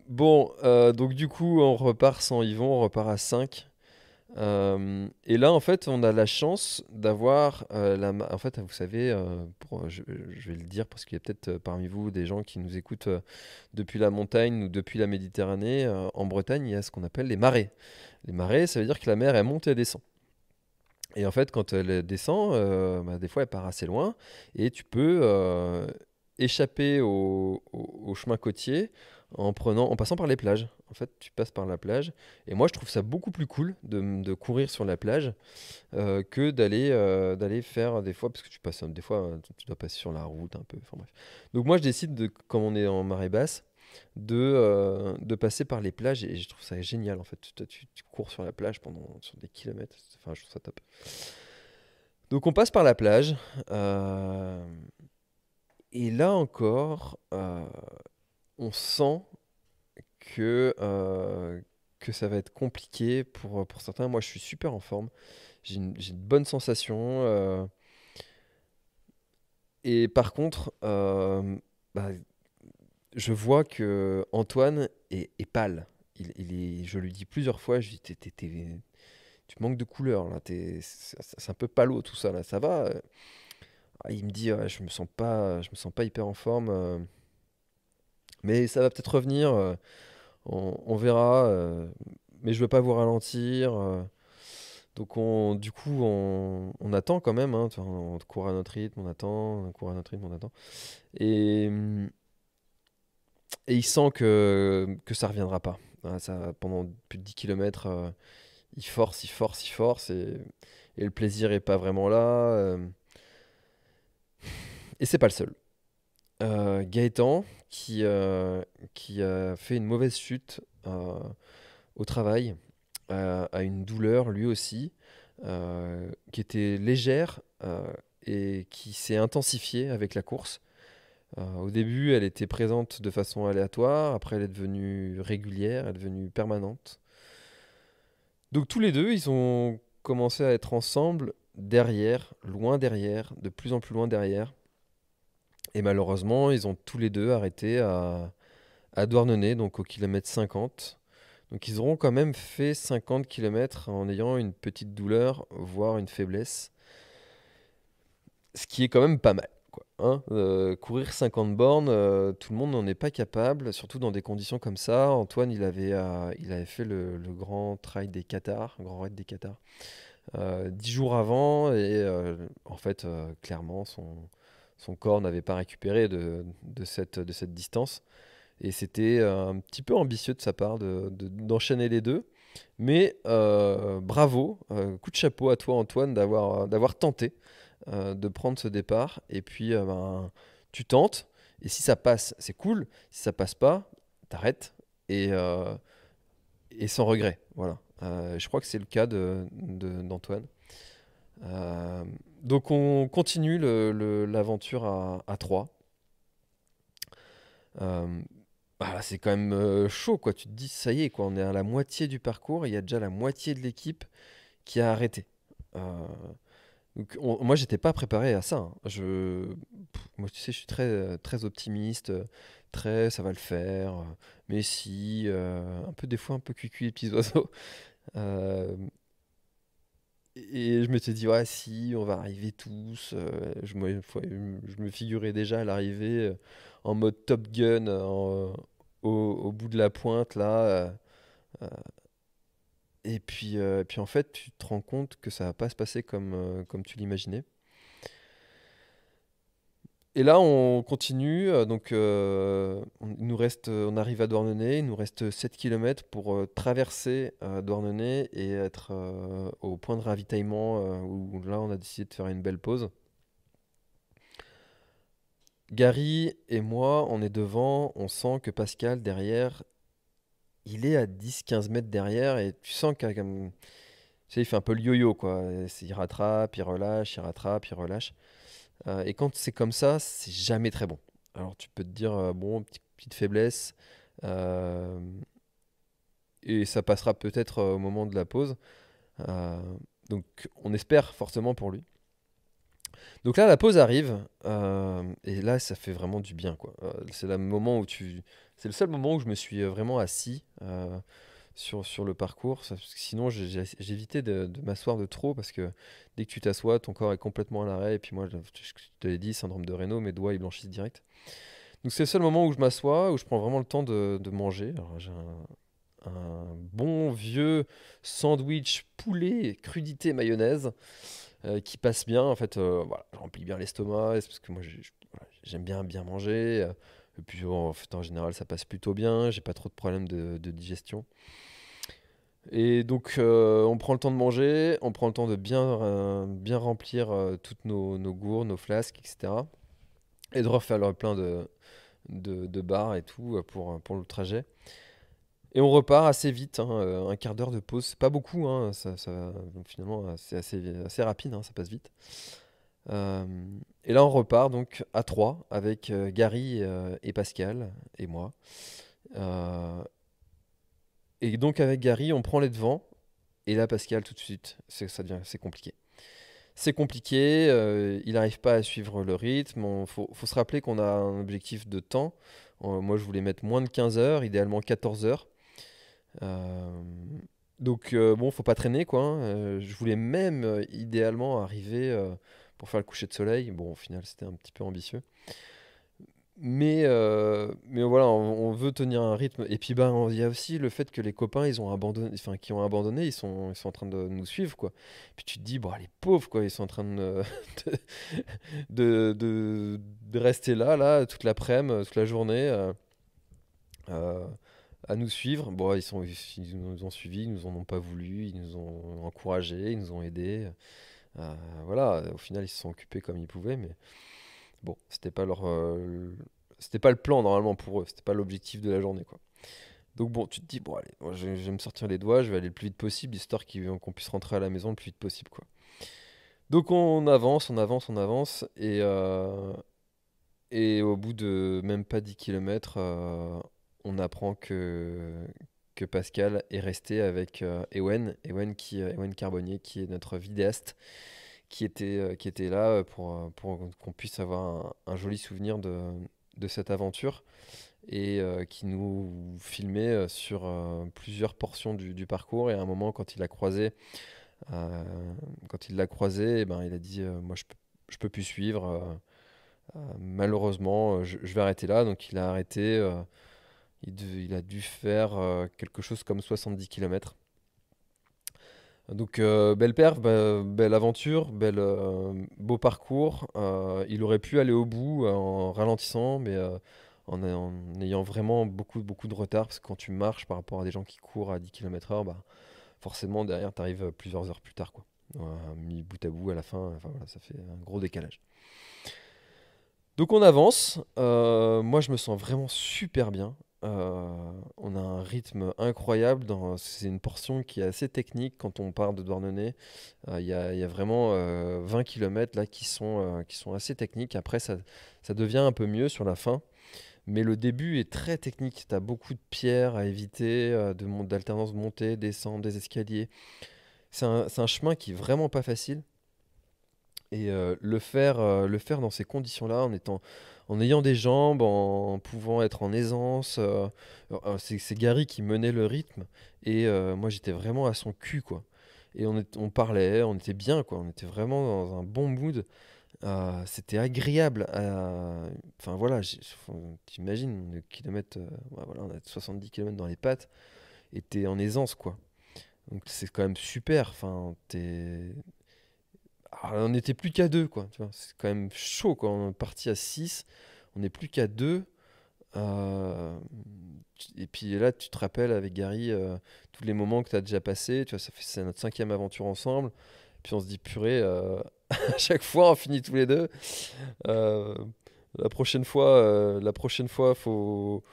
Bon, donc du coup, on repart sans Yvon, on repart à 5. Et là, en fait, on a la chance d'avoir En fait, vous savez, je vais le dire parce qu'il y a peut-être parmi vous des gens qui nous écoutent depuis la montagne ou depuis la Méditerranée. En Bretagne, il y a ce qu'on appelle les marées. Les marées, ça veut dire que la mer, elle monte et elle descend. Et en fait, quand elle descend, bah, des fois, elle part assez loin et tu peux échapper au chemin côtier en passant par les plages. En fait, tu passes par la plage. Et moi, je trouve ça beaucoup plus cool de courir sur la plage que d'aller faire des fois, parce que tu passes des fois, tu dois passer sur la route un peu. Enfin bref. Donc moi, je décide comme on est en marée basse, de passer par les plages et je trouve ça génial en fait. Tu cours sur la plage sur des kilomètres. Enfin, je trouve ça top. Donc on passe par la plage. euh, et là encore, on sent que, que ça va être compliqué pour certains. Moi, je suis super en forme. J'ai une bonne sensation. Et par contre, bah, je vois que Antoine est pâle. Je lui dis plusieurs fois, je lui dis, tu manques de couleur là, c'est un peu palo tout ça là, ça va? Il me dit, ouais, je me sens pas hyper en forme, mais ça va peut-être revenir, on verra, mais je veux pas vous ralentir. Donc du coup, on attend quand même, hein, tu vois, on court à notre rythme, on attend, on court à notre rythme, on attend. Et, et il sent que ça reviendra pas. Voilà, ça, pendant plus de 10 km, il force, il force, il force, et le plaisir est pas vraiment là. Et c'est pas le seul. Gaëtan, qui a fait une mauvaise chute au travail, a une douleur lui aussi, qui était légère, et qui s'est intensifiée avec la course. Au début, elle était présente de façon aléatoire, après elle est devenue régulière, elle est devenue permanente. Donc tous les deux, ils ont commencé à être ensemble derrière, loin derrière, de plus en plus loin derrière. Et malheureusement, ils ont tous les deux arrêté à Douarnenez, donc au kilomètre 50. Donc ils auront quand même fait 50 kilomètres en ayant une petite douleur, voire une faiblesse, ce qui est quand même pas mal, quoi, hein. Courir 50 bornes, tout le monde n'en est pas capable, surtout dans des conditions comme ça. Antoine, il avait fait le grand trail des Qatars, grand raid des Qatars, 10 jours avant, et en fait, clairement, son corps n'avait pas récupéré de cette distance. Et c'était un petit peu ambitieux de sa part d'enchaîner les deux. Mais bravo, coup de chapeau à toi Antoine d'avoir tenté de prendre ce départ. Et puis ben, tu tentes. Et si ça passe, c'est cool. Si ça passe pas, t'arrêtes. Et, et sans regret. Voilà. Je crois que c'est le cas d'Antoine. Euh, donc on continue l'aventure à 3. Bah, c'est quand même chaud, quoi. Tu te dis, ça y est, quoi, on est à la moitié du parcours, et il y a déjà la moitié de l'équipe qui a arrêté. Euh, donc moi, j'étais pas préparé à ça, hein. Moi, tu sais, je suis très optimiste, très, ça va le faire. Mais si, un peu des fois, un peu cucu les petits oiseaux. Euh, et je m'étais dit, ouais, si, on va arriver tous. Je me figurais déjà à l'arrivée, en mode Top Gun, au bout de la pointe, là. Euh, et puis en fait, tu te rends compte que ça va pas se passer comme tu l'imaginais. Et là, on continue. Donc, on arrive à Douarnenez. Il nous reste 7 km pour traverser Douarnenez et être au point de ravitaillement, où là, on a décidé de faire une belle pause. Gary et moi, on est devant. On sent que Pascal, derrière, il est à 10-15 mètres derrière. Et tu sens qu'il y a comme... Tu sais, il fait un peu le yo-yo, quoi. Il rattrape, il relâche, il rattrape, il relâche. Et quand c'est comme ça, c'est jamais très bon. Alors tu peux te dire, bon, petite faiblesse, euh, et ça passera peut-être au moment de la pause. Euh, donc on espère fortement pour lui. Donc là, la pause arrive, et là, ça fait vraiment du bien, quoi. C'est le seul moment où je me suis vraiment assis sur le parcours. Parce que sinon, j'évitais de m'asseoir de trop, parce que dès que tu t'assois, ton corps est complètement à l'arrêt. Et puis moi, je te l'ai dit, syndrome de Raynaud, mes doigts ils blanchissent direct. Donc c'est le seul moment où je m'assois, où je prends vraiment le temps de manger. Alors j'ai un bon vieux sandwich poulet crudité mayonnaise, qui passe bien. En fait, voilà, je remplis bien l'estomac, c'est parce que moi voilà, j'aime bien manger. Et puis en fait, en général, ça passe plutôt bien. J'ai pas trop de problèmes de digestion. Et donc, on prend le temps de manger, on prend le temps de bien remplir toutes nos gourdes, nos flasques, etc. Et de refaire le plein de bars et tout, pour le trajet. Et on repart assez vite, hein, un quart d'heure de pause, c'est pas beaucoup, hein, donc finalement c'est assez rapide, hein, ça passe vite. Euh, et là on repart donc à 3 avec Gary et Pascal et moi. Euh, et donc avec Gary on prend les devants, et là Pascal tout de suite, c'est compliqué. C'est compliqué, il n'arrive pas à suivre le rythme. Faut se rappeler qu'on a un objectif de temps. Moi, je voulais mettre moins de 15 heures, idéalement 14 heures. Euh, donc, bon, faut pas traîner, quoi, hein. Je voulais même, idéalement, arriver pour faire le coucher de soleil. Bon, au final, c'était un petit peu ambitieux. Mais voilà, on veut tenir un rythme. Et puis, ben, il y a aussi le fait que les copains, ils ont abandonné, enfin, qui ont abandonné, ils sont en train de nous suivre, quoi. Puis tu te dis, bon, les pauvres, quoi, ils sont en train de rester là, toute l'après-midi, toute la journée, euh, à nous suivre. Bon, ils nous ont suivis, ils nous en ont pas voulu, ils nous ont encouragés, ils nous ont aidés. Euh, voilà, au final, ils se sont occupés comme ils pouvaient, mais bon, c'était pas le plan normalement pour eux, c'était pas l'objectif de la journée, quoi. Donc bon, tu te dis, bon, allez, moi, je vais me sortir les doigts, je vais aller le plus vite possible, histoire qu'on puisse rentrer à la maison le plus vite possible, quoi. Donc on avance, on avance, on avance, et au bout de même pas 10 km, on apprend que Pascal est resté avec Ewen Carbonnier, qui est notre vidéaste, qui était là pour qu'on puisse avoir un joli souvenir de cette aventure, et qui nous filmait sur plusieurs portions du parcours. Et à un moment, euh, quand il l'a croisé, eh ben, il a dit moi, je peux plus suivre. Malheureusement, je vais arrêter là. Donc il a arrêté. Il a dû faire quelque chose comme 70 km. Donc belle perf, belle aventure, beau parcours. Il aurait pu aller au bout en ralentissant, mais en ayant vraiment beaucoup, beaucoup de retard, parce que quand tu marches par rapport à des gens qui courent à 10 km/h, bah, forcément derrière tu arrives plusieurs heures plus tard, quoi. Mis bout à bout à la fin, enfin, voilà, ça fait un gros décalage. Donc on avance. Moi, je me sens vraiment super bien. On a un rythme incroyable. C'est une portion qui est assez technique quand on part de Douarnenez. Il y a vraiment 20 km là qui sont assez techniques. Après, ça devient un peu mieux sur la fin. Mais le début est très technique. Tu as beaucoup de pierres à éviter, d'alternance de montée, descente, des escaliers. C'est un chemin qui est vraiment pas facile. Et le faire dans ces conditions-là, en ayant des jambes, en pouvant être en aisance, c'est Gary qui menait le rythme, et moi j'étais vraiment à son cul, quoi. Et on parlait, on était bien, quoi. On était vraiment dans un bon mood. C'était agréable. Enfin voilà, t'imagines le kilomètre, ouais, voilà, on a 70 km dans les pattes, et t'es en aisance, quoi. Donc c'est quand même super. Enfin, on n'était plus qu'à deux, quoi. Tu vois, c'est quand même chaud, quoi. On est parti à 6, on n'est plus qu'à deux. Et puis là, tu te rappelles avec Gary tous les moments que tu as déjà passés. Tu vois, c'est notre cinquième aventure ensemble. Puis on se dit, purée, à chaque fois, on finit tous les deux. Euh, la prochaine fois, faut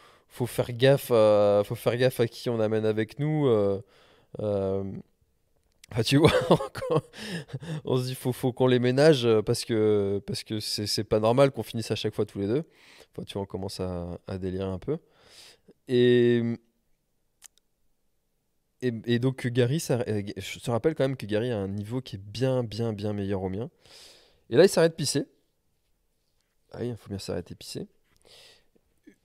faire gaffe à qui on amène avec nous. Euh, tu vois, on se dit faut qu'on les ménage, parce que c'est pas normal qu'on finisse à chaque fois tous les deux. Enfin, tu vois, on commence à délirer un peu. Et, et donc Gary, je te rappelle quand même que Gary a un niveau qui est bien, bien, bien meilleur au mien. Et là, il s'arrête pisser. Ah oui, il faut bien s'arrêter pisser.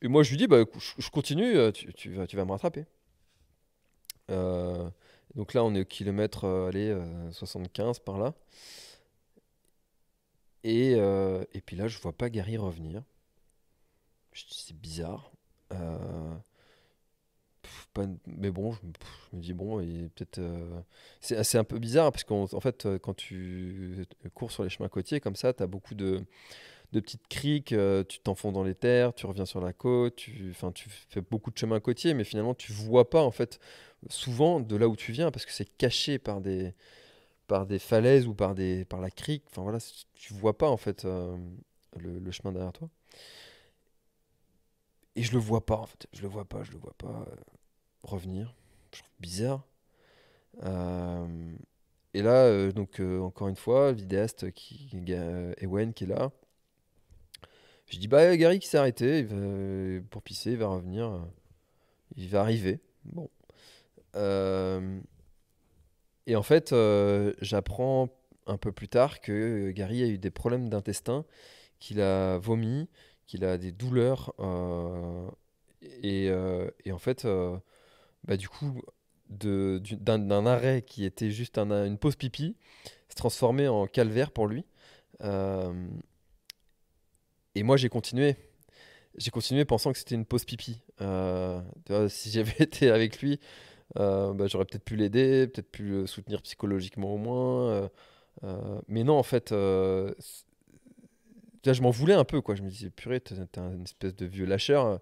Et moi, je lui dis, bah, je continue, tu vas me rattraper. Euh, donc là, on est au kilomètre, allez, 75 par là. Et puis là, je vois pas Gary revenir. Je dis, c'est bizarre. Euh, mais bon, je me dis, bon, et peut-être. C'est un peu bizarre parce qu'en fait, quand tu cours sur les chemins côtiers comme ça, tu as beaucoup de petites criques, tu t'enfonces dans les terres, tu reviens sur la côte, enfin, tu fais beaucoup de chemins côtiers, mais finalement, tu vois pas, en fait, souvent de là où tu viens parce que c'est caché par des falaises ou par la crique. Enfin voilà, tu vois pas, en fait, le chemin derrière toi. Et je le vois pas, en fait. Je le vois pas, je le vois pas. revenir. Je trouve bizarre. Euh, et là, encore une fois, le vidéaste Ewen qui est là. Je dis, bah, Gary qui s'est arrêté pour pisser, il va revenir. Il va arriver. Bon. Euh, et en fait, j'apprends un peu plus tard que Gary a eu des problèmes d'intestin, qu'il a vomi, qu'il a des douleurs. Et en fait, bah, du coup, d'un arrêt qui était juste une pause pipi, s'est transformé en calvaire pour lui. Euh, et moi, j'ai continué. J'ai continué pensant que c'était une pause pipi. Tu vois, si j'avais été avec lui, bah, j'aurais peut-être pu l'aider, peut-être pu le soutenir psychologiquement au moins. Mais non, en fait, tu vois, je m'en voulais un peu, quoi. Je me disais, purée, t'es une espèce de vieux lâcheur,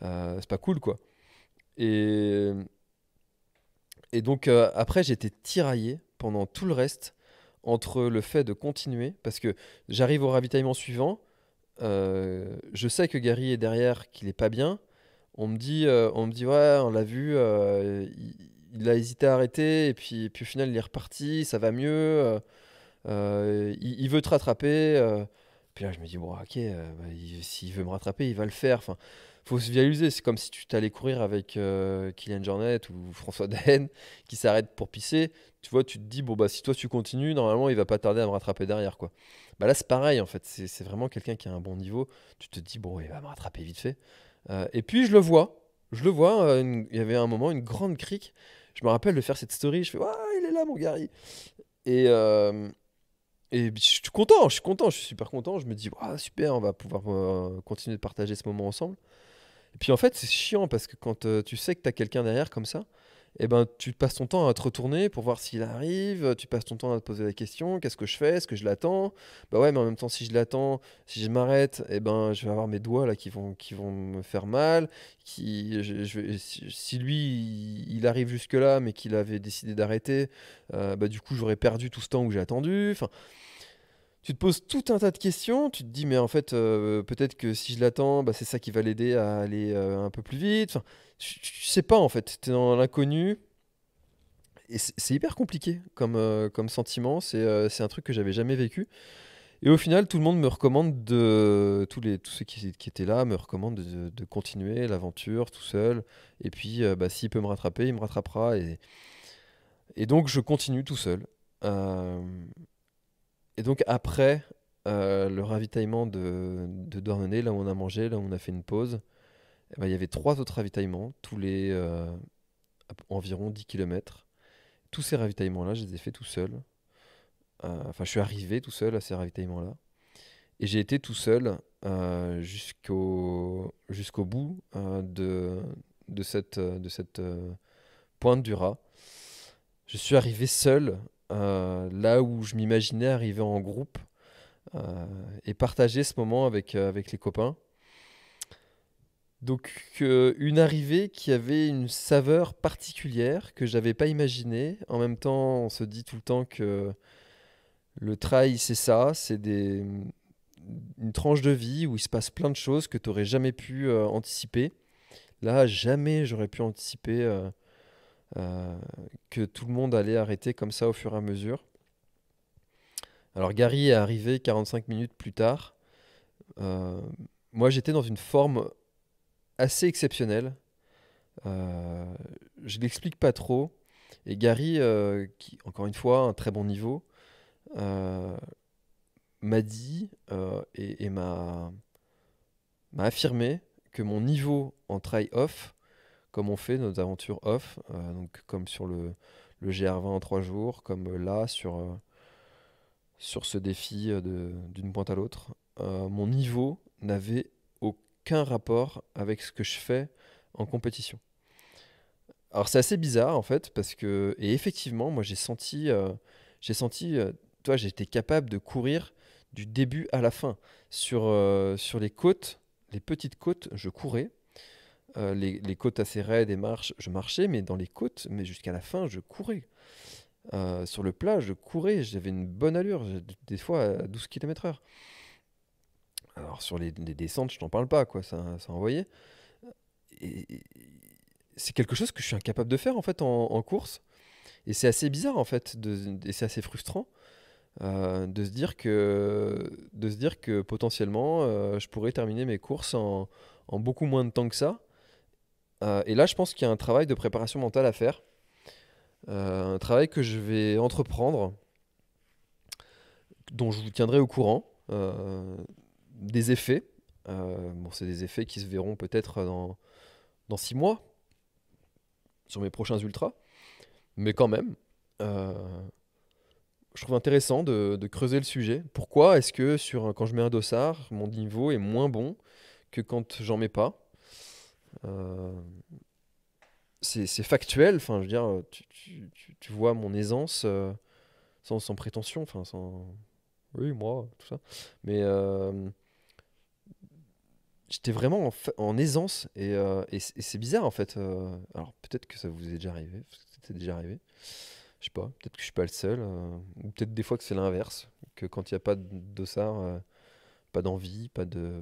c'est pas cool, quoi. Et, et donc, après, j'étais tiraillé pendant tout le reste entre le fait de continuer, parce que j'arrive au ravitaillement suivant, je sais que Gary est derrière, qu'il est pas bien. On me dit ouais, on l'a vu, il a hésité à arrêter, et puis au final, il est reparti, ça va mieux, il veut te rattraper. Puis là, je me dis, bon, ok, bah, s'il veut me rattraper, il va le faire. Enfin, faut se visualiser. C'est comme si tu t'allais courir avec Kylian Jornet ou François Daen qui s'arrête pour pisser. Tu vois, tu te dis, bon, bah, si toi tu continues, normalement, il va pas tarder à me rattraper derrière, quoi. Bah là, c'est pareil, en fait. C'est vraiment quelqu'un qui a un bon niveau. Tu te dis, bon, il va me rattraper vite fait. Et puis, je le vois. Je le vois. Il y avait un moment, une grande crique. Je me rappelle de faire cette story. Je fais, ouais, il est là, mon Gary. Et, je suis content, je suis super content. Je me dis, ah, super, on va pouvoir continuer de partager ce moment ensemble. Et puis en fait, c'est chiant parce que quand tu sais que tu as quelqu'un derrière comme ça, eh ben, tu passes ton temps à te retourner pour voir s'il arrive, tu passes ton temps à te poser la question, qu'est-ce que je fais, est-ce que je l'attends? Bah ouais, mais en même temps, si je l'attends, si je m'arrête, eh ben, je vais avoir mes doigts là qui vont me faire mal. Si lui, il arrive jusque-là, mais qu'il avait décidé d'arrêter, bah du coup, j'aurais perdu tout ce temps où j'ai attendu. Enfin, tu te poses tout un tas de questions, tu te dis mais en fait peut-être que si je l'attends, bah, c'est ça qui va l'aider à aller un peu plus vite. Enfin, tu sais pas en fait, tu es dans l'inconnu et c'est hyper compliqué comme sentiment, c'est un truc que j'avais jamais vécu. Et au final, tout le monde me recommande tous ceux qui étaient là me recommandent de continuer l'aventure tout seul. Et puis bah, s'il peut me rattraper, il me rattrapera. Et donc je continue tout seul. Euh, Et donc après le ravitaillement de Douarnenez, là où on a mangé, là où on a fait une pause, eh ben, il y avait trois autres ravitaillements, tous les environ 10 kilomètres. Tous ces ravitaillements-là, je les ai faits tout seul. Enfin, je suis arrivé tout seul à ces ravitaillements-là. Et j'ai été tout seul jusqu'au bout de cette pointe du Raz. Je suis arrivé seul, là où je m'imaginais arriver en groupe euh, et partager ce moment avec les copains. Donc une arrivée qui avait une saveur particulière que j'avais pas imaginée. En même temps, on se dit tout le temps que le trail c'est ça, une tranche de vie où il se passe plein de choses que tu n'aurais jamais pu anticiper. Là, jamais j'aurais pu anticiper euh, que tout le monde allait arrêter comme ça au fur et à mesure. Alors Gary est arrivé 45 minutes plus tard. Euh, Moi, j'étais dans une forme assez exceptionnelle. Euh, je l'explique pas trop. Et Gary, qui, encore une fois, un très bon niveau, euh, m'a dit m'a affirmé que mon niveau en try off, comme on fait nos aventures off, donc comme sur le GR20 en 3 jours, comme là sur ce défi d'une pointe à l'autre, mon niveau n'avait aucun rapport avec ce que je fais en compétition. Alors c'est assez bizarre en fait parce que et effectivement moi j'ai senti toi j'étais capable de courir du début à la fin sur les côtes, les petites côtes je courais. Les côtes assez raides et marches je marchais, mais dans les côtes mais jusqu'à la fin je courais. Sur le plat je courais, j'avais une bonne allure, des fois à 12 km/h. Alors sur les descentes je t'en parle pas quoi, ça envoyait. c'est quelque chose que je suis incapable de faire en fait en course. Et c'est assez bizarre en fait, et c'est assez frustrant de se dire que potentiellement je pourrais terminer mes courses en beaucoup moins de temps que ça. Et là, je pense qu'il y a un travail de préparation mentale à faire, un travail que je vais entreprendre, dont je vous tiendrai au courant des effets. Bon, c'est des effets qui se verront peut-être dans 6 mois sur mes prochains ultras, mais quand même. euh, je trouve intéressant de creuser le sujet. Pourquoi est-ce que quand je mets un dossard, mon niveau est moins bon que quand j'en mets pas? Euh, c'est factuel, enfin, je veux dire, tu vois mon aisance sans prétention, enfin, sans. Oui, moi, tout ça. Mais j'étais vraiment en aisance et c'est bizarre en fait. Alors peut-être que ça vous est déjà arrivé, parce que c'était déjà arrivé. Je sais pas, peut-être que je suis pas le seul, ou peut-être des fois que c'est l'inverse, que quand il n'y a pas de dossard, pas d'envie, pas de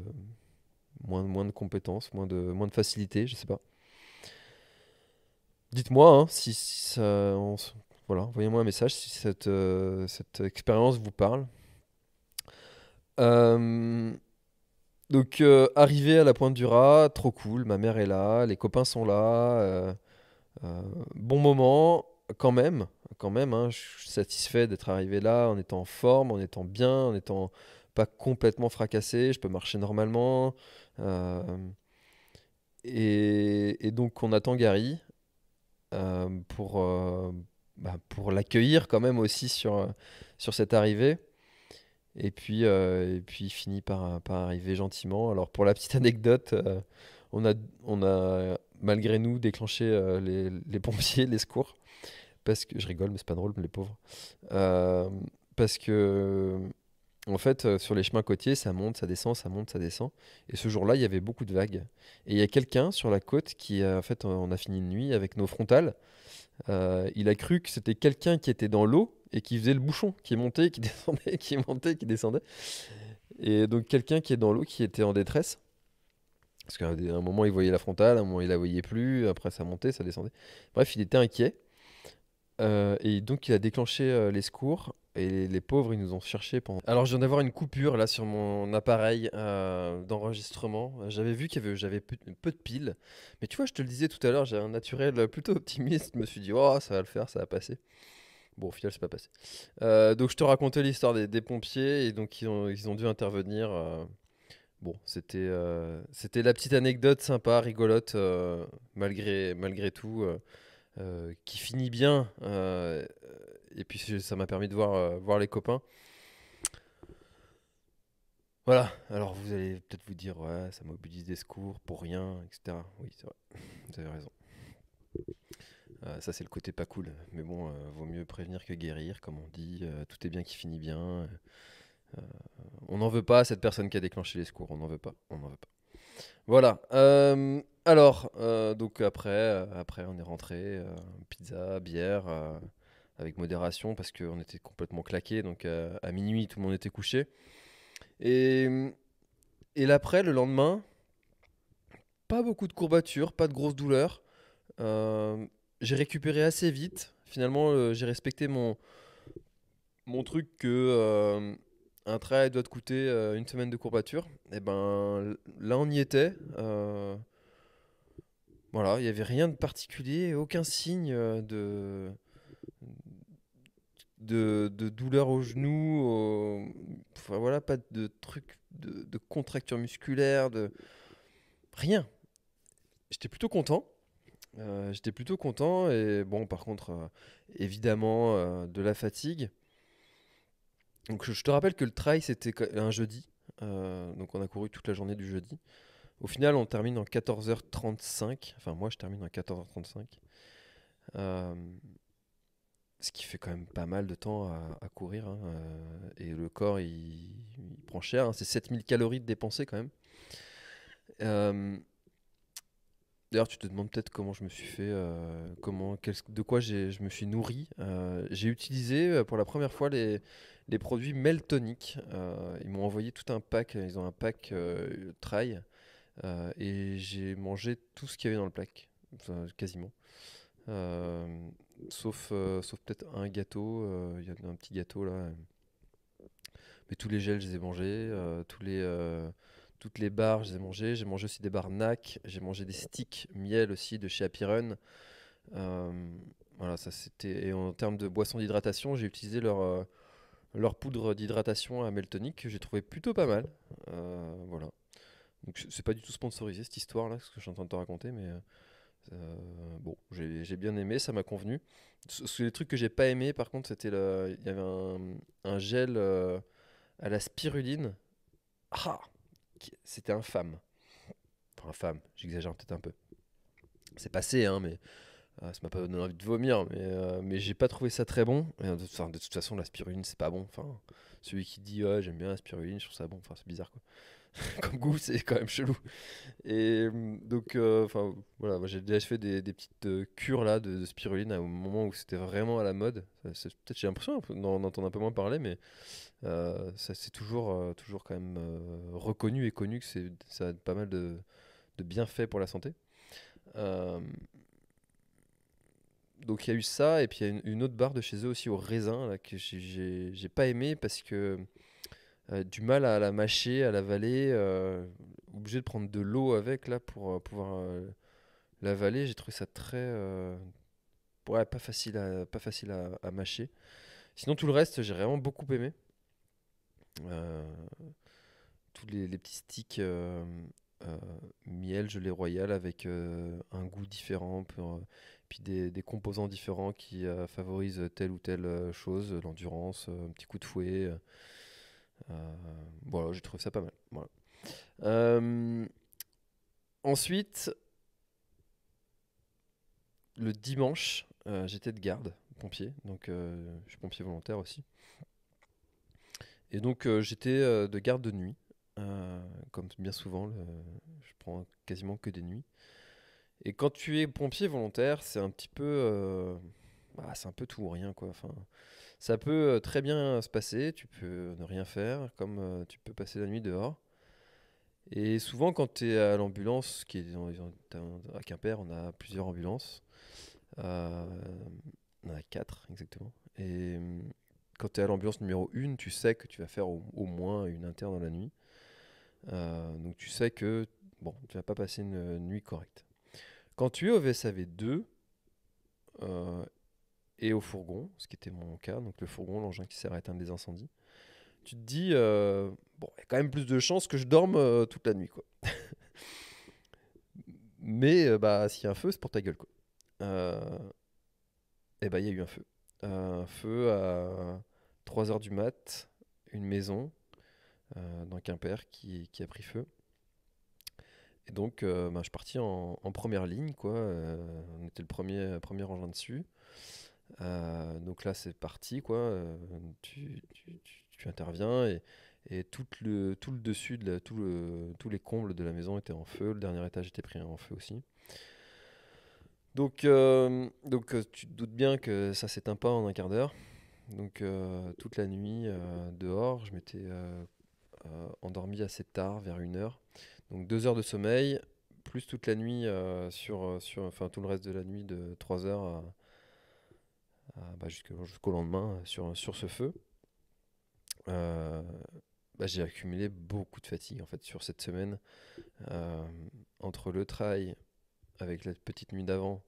moins de compétences, moins de facilité, je sais pas. Dites-moi hein, si ça, voilà, envoyez-moi un message si cette expérience vous parle. Euh, donc arrivé à la Pointe du Raz, trop cool, ma mère est là, les copains sont là, bon moment quand même, hein, je suis satisfait d'être arrivé là en étant en forme, en étant bien, en étant pas complètement fracassé, je peux marcher normalement. euh, et donc on attend Gary pour l'accueillir quand même aussi sur cette arrivée. Et puis il finit par arriver gentiment. Alors pour la petite anecdote, on a, on a malgré nous déclenché les pompiers, les secours. Parce que je rigole, mais c'est pas drôle, les pauvres. Euh, Parce que en fait, sur les chemins côtiers, ça monte, ça descend, ça monte, ça descend. Et ce jour-là, il y avait beaucoup de vagues. Et il y a quelqu'un sur la côte qui, en fait, on a fini une nuit avec nos frontales. Il a cru que c'était quelqu'un qui était dans l'eau et qui faisait le bouchon, qui montait, qui descendait, qui montait, qui descendait. Et donc quelqu'un qui est dans l'eau, qui était en détresse. Parce qu'à un moment, il voyait la frontale, à un moment, il la voyait plus. Après, ça montait, ça descendait. Bref, il était inquiet. Et donc, il a déclenché les secours. Et les pauvres, ils nous ont cherchés pendant. Alors, je viens d'avoir une coupure là sur mon appareil d'enregistrement. J'avais vu j'avais peu de piles. Mais tu vois, je te le disais tout à l'heure, j'ai un naturel plutôt optimiste. Je me suis dit, oh, ça va le faire, ça va passer. Bon, au final, c'est pas passé. Donc, je te racontais l'histoire des pompiers. Et donc, ils ont dû intervenir. Bon, c'était la petite anecdote sympa, rigolote, malgré tout. Qui finit bien. Et puis ça m'a permis de voir les copains. Voilà, alors vous allez peut-être vous dire, ouais, ça mobilise des secours pour rien, etc. Oui, c'est vrai, vous avez raison. Ça, c'est le côté pas cool. Mais bon, vaut mieux prévenir que guérir, comme on dit. Tout est bien qui finit bien. On n'en veut pas à cette personne qui a déclenché les secours. On n'en veut pas. On n'en veut pas. Voilà. Alors, donc après, on est rentré. Pizza, bière. Avec modération parce qu'on était complètement claqués. Donc à minuit, tout le monde était couché. Et, et l'après, le lendemain, pas beaucoup de courbatures, pas de grosses douleurs. Euh, j'ai récupéré assez vite. Finalement, j'ai respecté mon truc que un trail doit te coûter une semaine de courbature. Et ben là, on y était. Voilà, il n'y avait rien de particulier, aucun signe de douleur au genou, enfin voilà, pas de truc de contracture musculaire, de rien. J'étais plutôt content. J'étais plutôt content et bon, par contre, évidemment, de la fatigue. Donc je te rappelle que le trail c'était un jeudi, donc on a couru toute la journée du jeudi. Au final, on termine en 14h35. Enfin, moi, je termine en 14h35. Euh, Ce qui fait quand même pas mal de temps à courir, hein, et le corps, il prend cher, hein. C'est 7000 calories de dépensées quand même. Euh, D'ailleurs, tu te demandes peut-être comment je me suis fait, de quoi je me suis nourri. J'ai utilisé pour la première fois les produits Meltonic. Ils m'ont envoyé tout un pack, ils ont un pack Trail, et j'ai mangé tout ce qu'il y avait dans le pack. enfin, quasiment. Euh, sauf peut-être un gâteau, il y a un petit gâteau là. Mais tous les gels, je les ai mangés, toutes les barres, je les ai mangées. J'ai mangé aussi des barres NAC, j'ai mangé des sticks miel aussi de chez Happy Run. Euh, voilà, ça c'était. Et en termes de boissons d'hydratation, j'ai utilisé leur poudre d'hydratation à Meltonic que j'ai trouvé plutôt pas mal. Voilà. Donc c'est pas du tout sponsorisé cette histoire-là, ce que je suis en train de te raconter, mais bon, j'ai bien aimé, ça m'a convenu. Les trucs que j'ai pas aimé, par contre, il y avait un gel à la spiruline. Ah, c'était infâme. Enfin, infâme, j'exagère peut-être un peu. C'est passé, hein, mais ça m'a pas donné envie de vomir, mais j'ai pas trouvé ça très bon. Et, enfin, de toute façon, la spiruline, c'est pas bon. Enfin, celui qui dit ouais, j'aime bien la spiruline, je trouve ça bon. Enfin, c'est bizarre quoi. Comme goût, c'est quand même chelou. Et donc, enfin, voilà, moi j'ai déjà fait des petites cures là de spiruline au moment où c'était vraiment à la mode. Peut-être j'ai l'impression d'en entendre un peu moins parler, mais ça c'est toujours quand même reconnu et connu que ça a pas mal de bienfaits pour la santé. Euh, donc il y a eu ça, et puis il y a une autre barre de chez eux aussi au raisin là, que j'ai pas aimé parce que du mal à la mâcher, à l'avaler, obligé de prendre de l'eau avec là pour pouvoir l'avaler. J'ai trouvé ça très ouais, pas facile à mâcher. Sinon tout le reste j'ai vraiment beaucoup aimé. Euh, tous les petits sticks euh, miel, gelée royale avec un goût différent, puis des composants différents qui favorisent telle ou telle chose, l'endurance, un petit coup de fouet. Voilà, j'ai trouvé ça pas mal. Voilà. Euh, Ensuite, le dimanche, j'étais de garde, pompier, donc je suis pompier volontaire aussi. Et donc j'étais de garde de nuit, comme bien souvent, je prends quasiment que des nuits. Et quand tu es pompier volontaire, c'est un petit peu, bah, c'est un peu tout ou rien quoi. Enfin, ça peut très bien se passer, tu peux ne rien faire, comme tu peux passer la nuit dehors. Et souvent, quand tu es à l'ambulance, à Quimper, on a plusieurs ambulances. Euh, on en a quatre exactement. Et quand tu es à l'ambulance numéro 1, tu sais que tu vas faire au moins une interne dans la nuit. Donc tu sais que bon, tu vas pas passer une nuit correcte. Quand tu es au VSAV 2 euh, et au fourgon, ce qui était mon cas, donc le fourgon, l'engin qui sert à éteindre des incendies, tu te dis, bon, il y a quand même plus de chances que je dorme toute la nuit, quoi. Mais bah, s'il y a un feu, c'est pour ta gueule, quoi. Euh, et bah, il y a eu un feu. Un feu à 3 heures du mat, une maison dans Quimper qui a pris feu. Et donc, bah, je suis parti en première ligne, quoi. On était le premier engin dessus. Donc là, c'est parti, quoi. Tu interviens et tout le dessus, tous les combles de la maison étaient en feu. Le dernier étage était pris en feu aussi. Donc, tu te doutes bien que ça s'éteint pas en un quart d'heure. Donc toute la nuit dehors, je m'étais endormi assez tard, vers 1 heure. Donc 2 heures de sommeil, plus toute la nuit enfin tout le reste de la nuit de 3 heures bah, jusqu'au lendemain sur ce feu. Euh, Bah, j'ai accumulé beaucoup de fatigue en fait sur cette semaine. Euh, Entre le trail avec la petite nuit d'avant,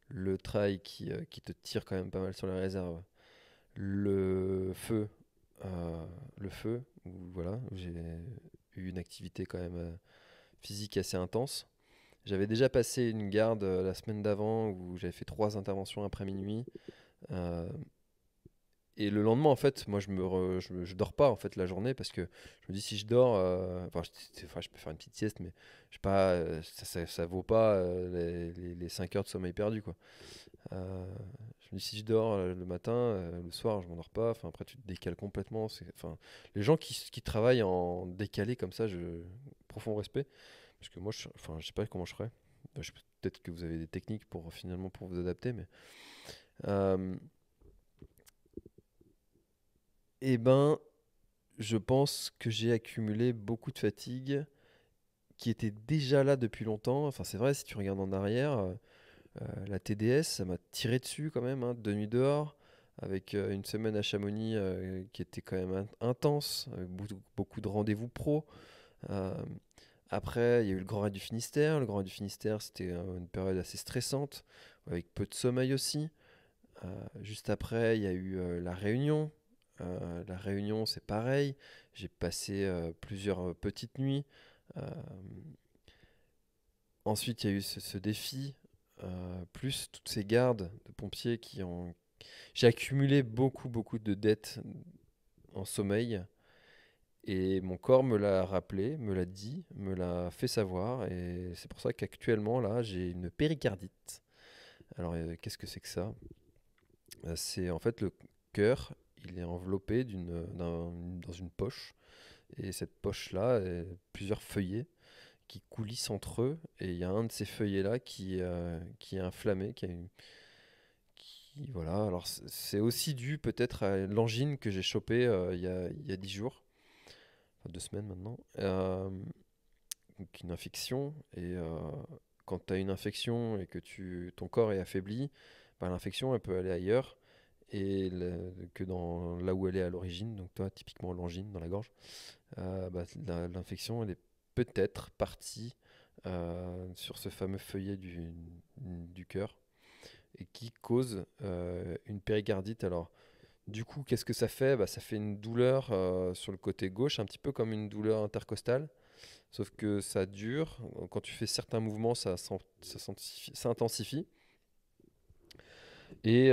le trail qui te tire quand même pas mal sur les réserves, le feu, euh, où voilà, où j'ai eu une activité quand même physique assez intense. J'avais déjà passé une garde la semaine d'avant où j'avais fait 3 interventions après minuit. Euh, et le lendemain, en fait, moi, je dors pas en fait la journée parce que je me dis si je dors, enfin, je peux faire une petite sieste, mais je sais pas, ça vaut pas les 5 heures de sommeil perdu, quoi. Euh, je me dis si je dors le matin, le soir, je m'endors pas. Enfin, après, tu te décales complètement. Enfin, les gens qui travaillent en décalé comme ça, profond respect. Parce que moi, enfin, je sais pas comment je ferais. Peut-être que vous avez des techniques pour vous adapter, mais euh, eh ben, je pense que j'ai accumulé beaucoup de fatigue qui était déjà là depuis longtemps. Enfin, c'est vrai, si tu regardes en arrière, La TDS, ça m'a tiré dessus quand même, hein, 2 nuits dehors, avec une semaine à Chamonix qui était quand même intense, avec beaucoup de rendez-vous pro. Euh, Après, il y a eu le Grand Raid du Finistère. Le Grand Raid du Finistère, c'était une période assez stressante, avec peu de sommeil aussi. Juste après, il y a eu la Réunion. La Réunion, c'est pareil. J'ai passé plusieurs petites nuits. Euh, Ensuite, il y a eu ce défi, plus toutes ces gardes de pompiers qui ont... J'ai accumulé beaucoup de dettes en sommeil. Et mon corps me l'a rappelé, me l'a dit, me l'a fait savoir. Et c'est pour ça qu'actuellement, là, j'ai une péricardite. Alors, qu'est-ce que c'est que ça? C'est en fait le cœur, il est enveloppé dans une poche. Et cette poche-là, plusieurs feuillets qui coulissent entre eux. Et il y a un de ces feuillets-là qui est inflammé, voilà. Alors, c'est aussi dû peut-être à l'angine que j'ai chopée il y a 10 jours, enfin 2 semaines maintenant. Donc une infection. Et quand tu as une infection et que ton corps est affaibli, bah, l'infection, elle peut aller ailleurs que dans là où elle est à l'origine. Donc toi, typiquement l'angine dans la gorge. Bah, l'infection, elle est peut-être partie sur ce fameux feuillet du cœur et qui cause une péricardite. Alors, du coup, qu'est-ce que ça fait? Bah, ça fait une douleur sur le côté gauche, un petit peu comme une douleur intercostale, sauf que ça dure. Quand tu fais certains mouvements, ça intensifie. Et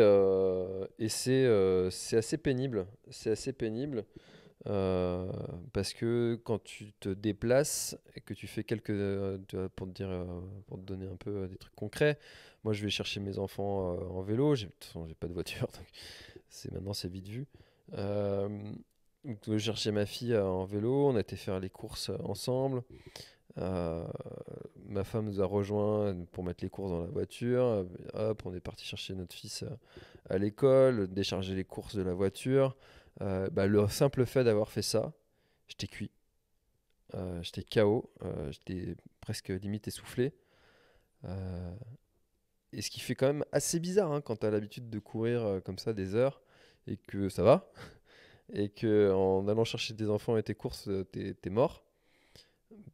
c'est assez pénible. C'est assez pénible. Euh, Parce que quand tu te déplaces et que tu fais pour te donner un peu des trucs concrets, moi je vais chercher mes enfants en vélo. De toute façon, j'ai pas de voiture, donc maintenant c'est vite vu. Euh, donc, je vais chercher ma fille en vélo. On a été faire les courses ensemble. Euh, Ma femme nous a rejoints pour mettre les courses dans la voiture. Hop, on est parti chercher notre fils à l'école, décharger les courses de la voiture. Bah, le simple fait d'avoir fait ça, j'étais cuit. J'étais KO. J'étais presque limite essoufflé. Euh, et ce qui fait quand même assez bizarre hein, quand tu as l'habitude de courir comme ça des heures et que ça va. Et que en allant chercher tes enfants et tes courses, t'es mort.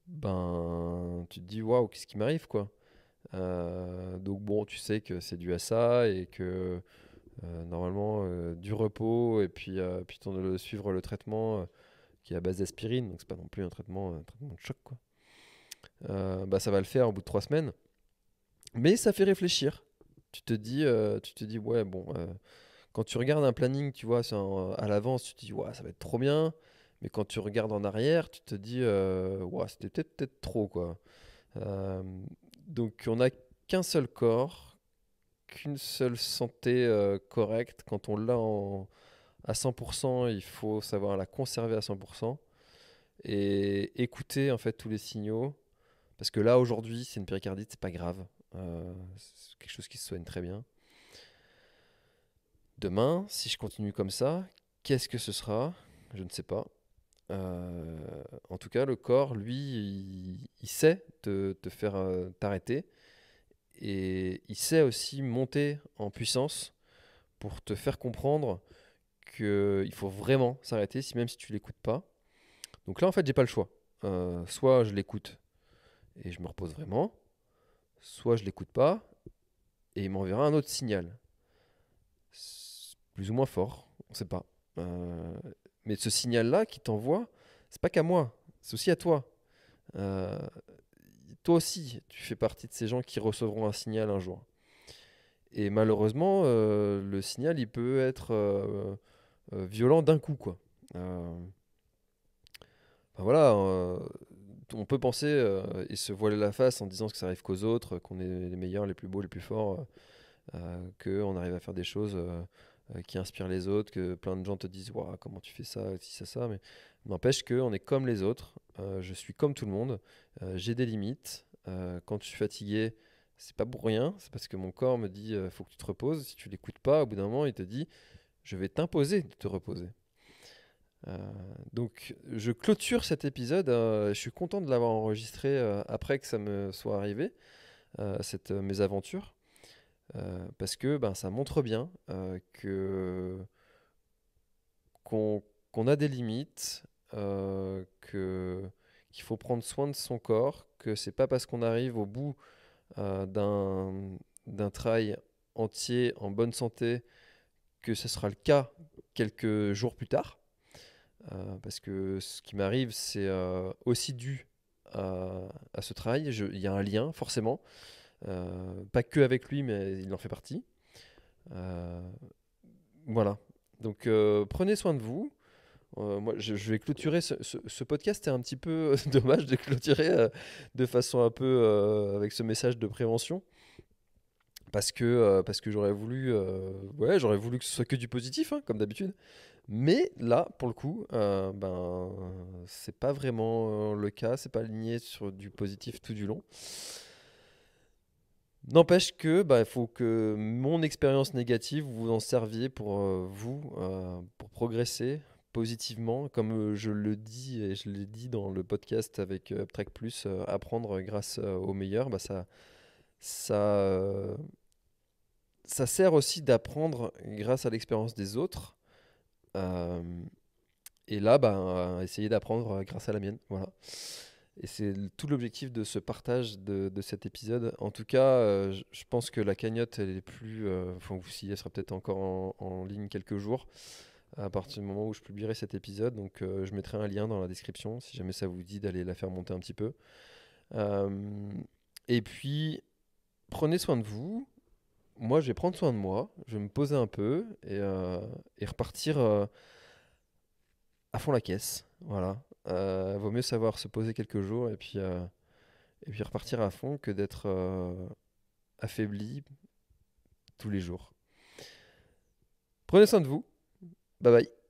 Ben, tu te dis waouh, qu'est-ce qui m'arrive quoi? Donc bon, tu sais que c'est dû à ça et que normalement du repos et puis suivre le traitement qui est à base d'aspirine, donc c'est pas non plus un traitement de choc quoi. Bah ça va le faire au bout de 3 semaines, mais ça fait réfléchir. Tu te dis ouais bon, quand tu regardes un planning, tu vois, à l'avance, tu te dis ouais ça va être trop bien, mais quand tu regardes en arrière, tu te dis ouais c'était peut-être trop quoi. Euh, donc on n'a qu'un seul corps, qu'une seule santé correcte. Quand on l'a à 100%, il faut savoir la conserver à 100% et écouter en fait tous les signaux. Parce que là aujourd'hui, c'est une péricardite, c'est pas grave. C'est quelque chose qui se soigne très bien. Demain, si je continue comme ça, qu'est-ce que ce sera? Je ne sais pas. En tout cas, le corps, lui, il sait te faire t'arrêter. Et il sait aussi monter en puissance pour te faire comprendre qu'il faut vraiment s'arrêter, même si tu l'écoutes pas. Donc là, en fait, j'ai pas le choix. Soit je l'écoute et je me repose vraiment, soit je l'écoute pas et il m'enverra un autre signal. Plus ou moins fort, on sait pas. Euh, mais ce signal-là qui t'envoie, c'est pas qu'à moi, c'est aussi à toi. Euh, Toi aussi, tu fais partie de ces gens qui recevront un signal un jour. Et malheureusement, le signal, il peut être violent d'un coup, quoi. Enfin, voilà, on peut penser et se voiler la face en disant que ça arrive qu'aux autres, qu'on est les meilleurs, les plus beaux, les plus forts, qu'on arrive à faire des choses qui inspirent les autres, que plein de gens te disent Waouh, comment tu fais ça, si ça, mais n'empêche qu'on est comme les autres, je suis comme tout le monde, j'ai des limites. Quand je suis fatigué, c'est pas pour rien, c'est parce que mon corps me dit faut que tu te reposes. Si tu l'écoutes pas, au bout d'un moment, il te dit je vais t'imposer de te reposer. Euh, donc je clôture cet épisode. Je suis content de l'avoir enregistré après que ça me soit arrivé, cette mésaventure. Parce que ben, ça montre bien qu'on a des limites, qu'il faut prendre soin de son corps, que c'est pas parce qu'on arrive au bout d'un trail entier en bonne santé que ce sera le cas quelques jours plus tard. Parce que ce qui m'arrive, c'est aussi dû à ce trail. Il y a un lien, forcément. Pas que avec lui, mais il en fait partie. Euh, voilà. Donc prenez soin de vous. Moi, je vais clôturer ce podcast. C'est un petit peu dommage de clôturer de façon un peu avec ce message de prévention. Parce que j'aurais voulu que ce soit que du positif, hein, comme d'habitude. Mais là, pour le coup, ben, c'est pas vraiment le cas. C'est pas aligné sur du positif tout du long. N'empêche que, bah, il faut que mon expérience négative, vous en serviez pour pour progresser positivement. Comme je le dis et je l'ai dit dans le podcast avec Uptrack Plus, apprendre grâce aux meilleurs, bah, ça, euh, ça sert aussi d'apprendre grâce à l'expérience des autres. Euh, et là, bah, essayer d'apprendre grâce à la mienne. Voilà. Et c'est tout l'objectif de ce partage de cet épisode. En tout cas, je pense que la cagnotte, elle est plus. Enfin, ou si elle sera peut-être encore en ligne quelques jours à partir du moment où je publierai cet épisode. Donc, je mettrai un lien dans la description si jamais ça vous dit d'aller la faire monter un petit peu. Euh, et puis, prenez soin de vous. Moi, je vais prendre soin de moi. Je vais me poser un peu et repartir à fond la caisse. Voilà. Vaut mieux savoir se poser quelques jours et puis repartir à fond que d'être affaibli tous les jours. Prenez soin de vous. Bye bye.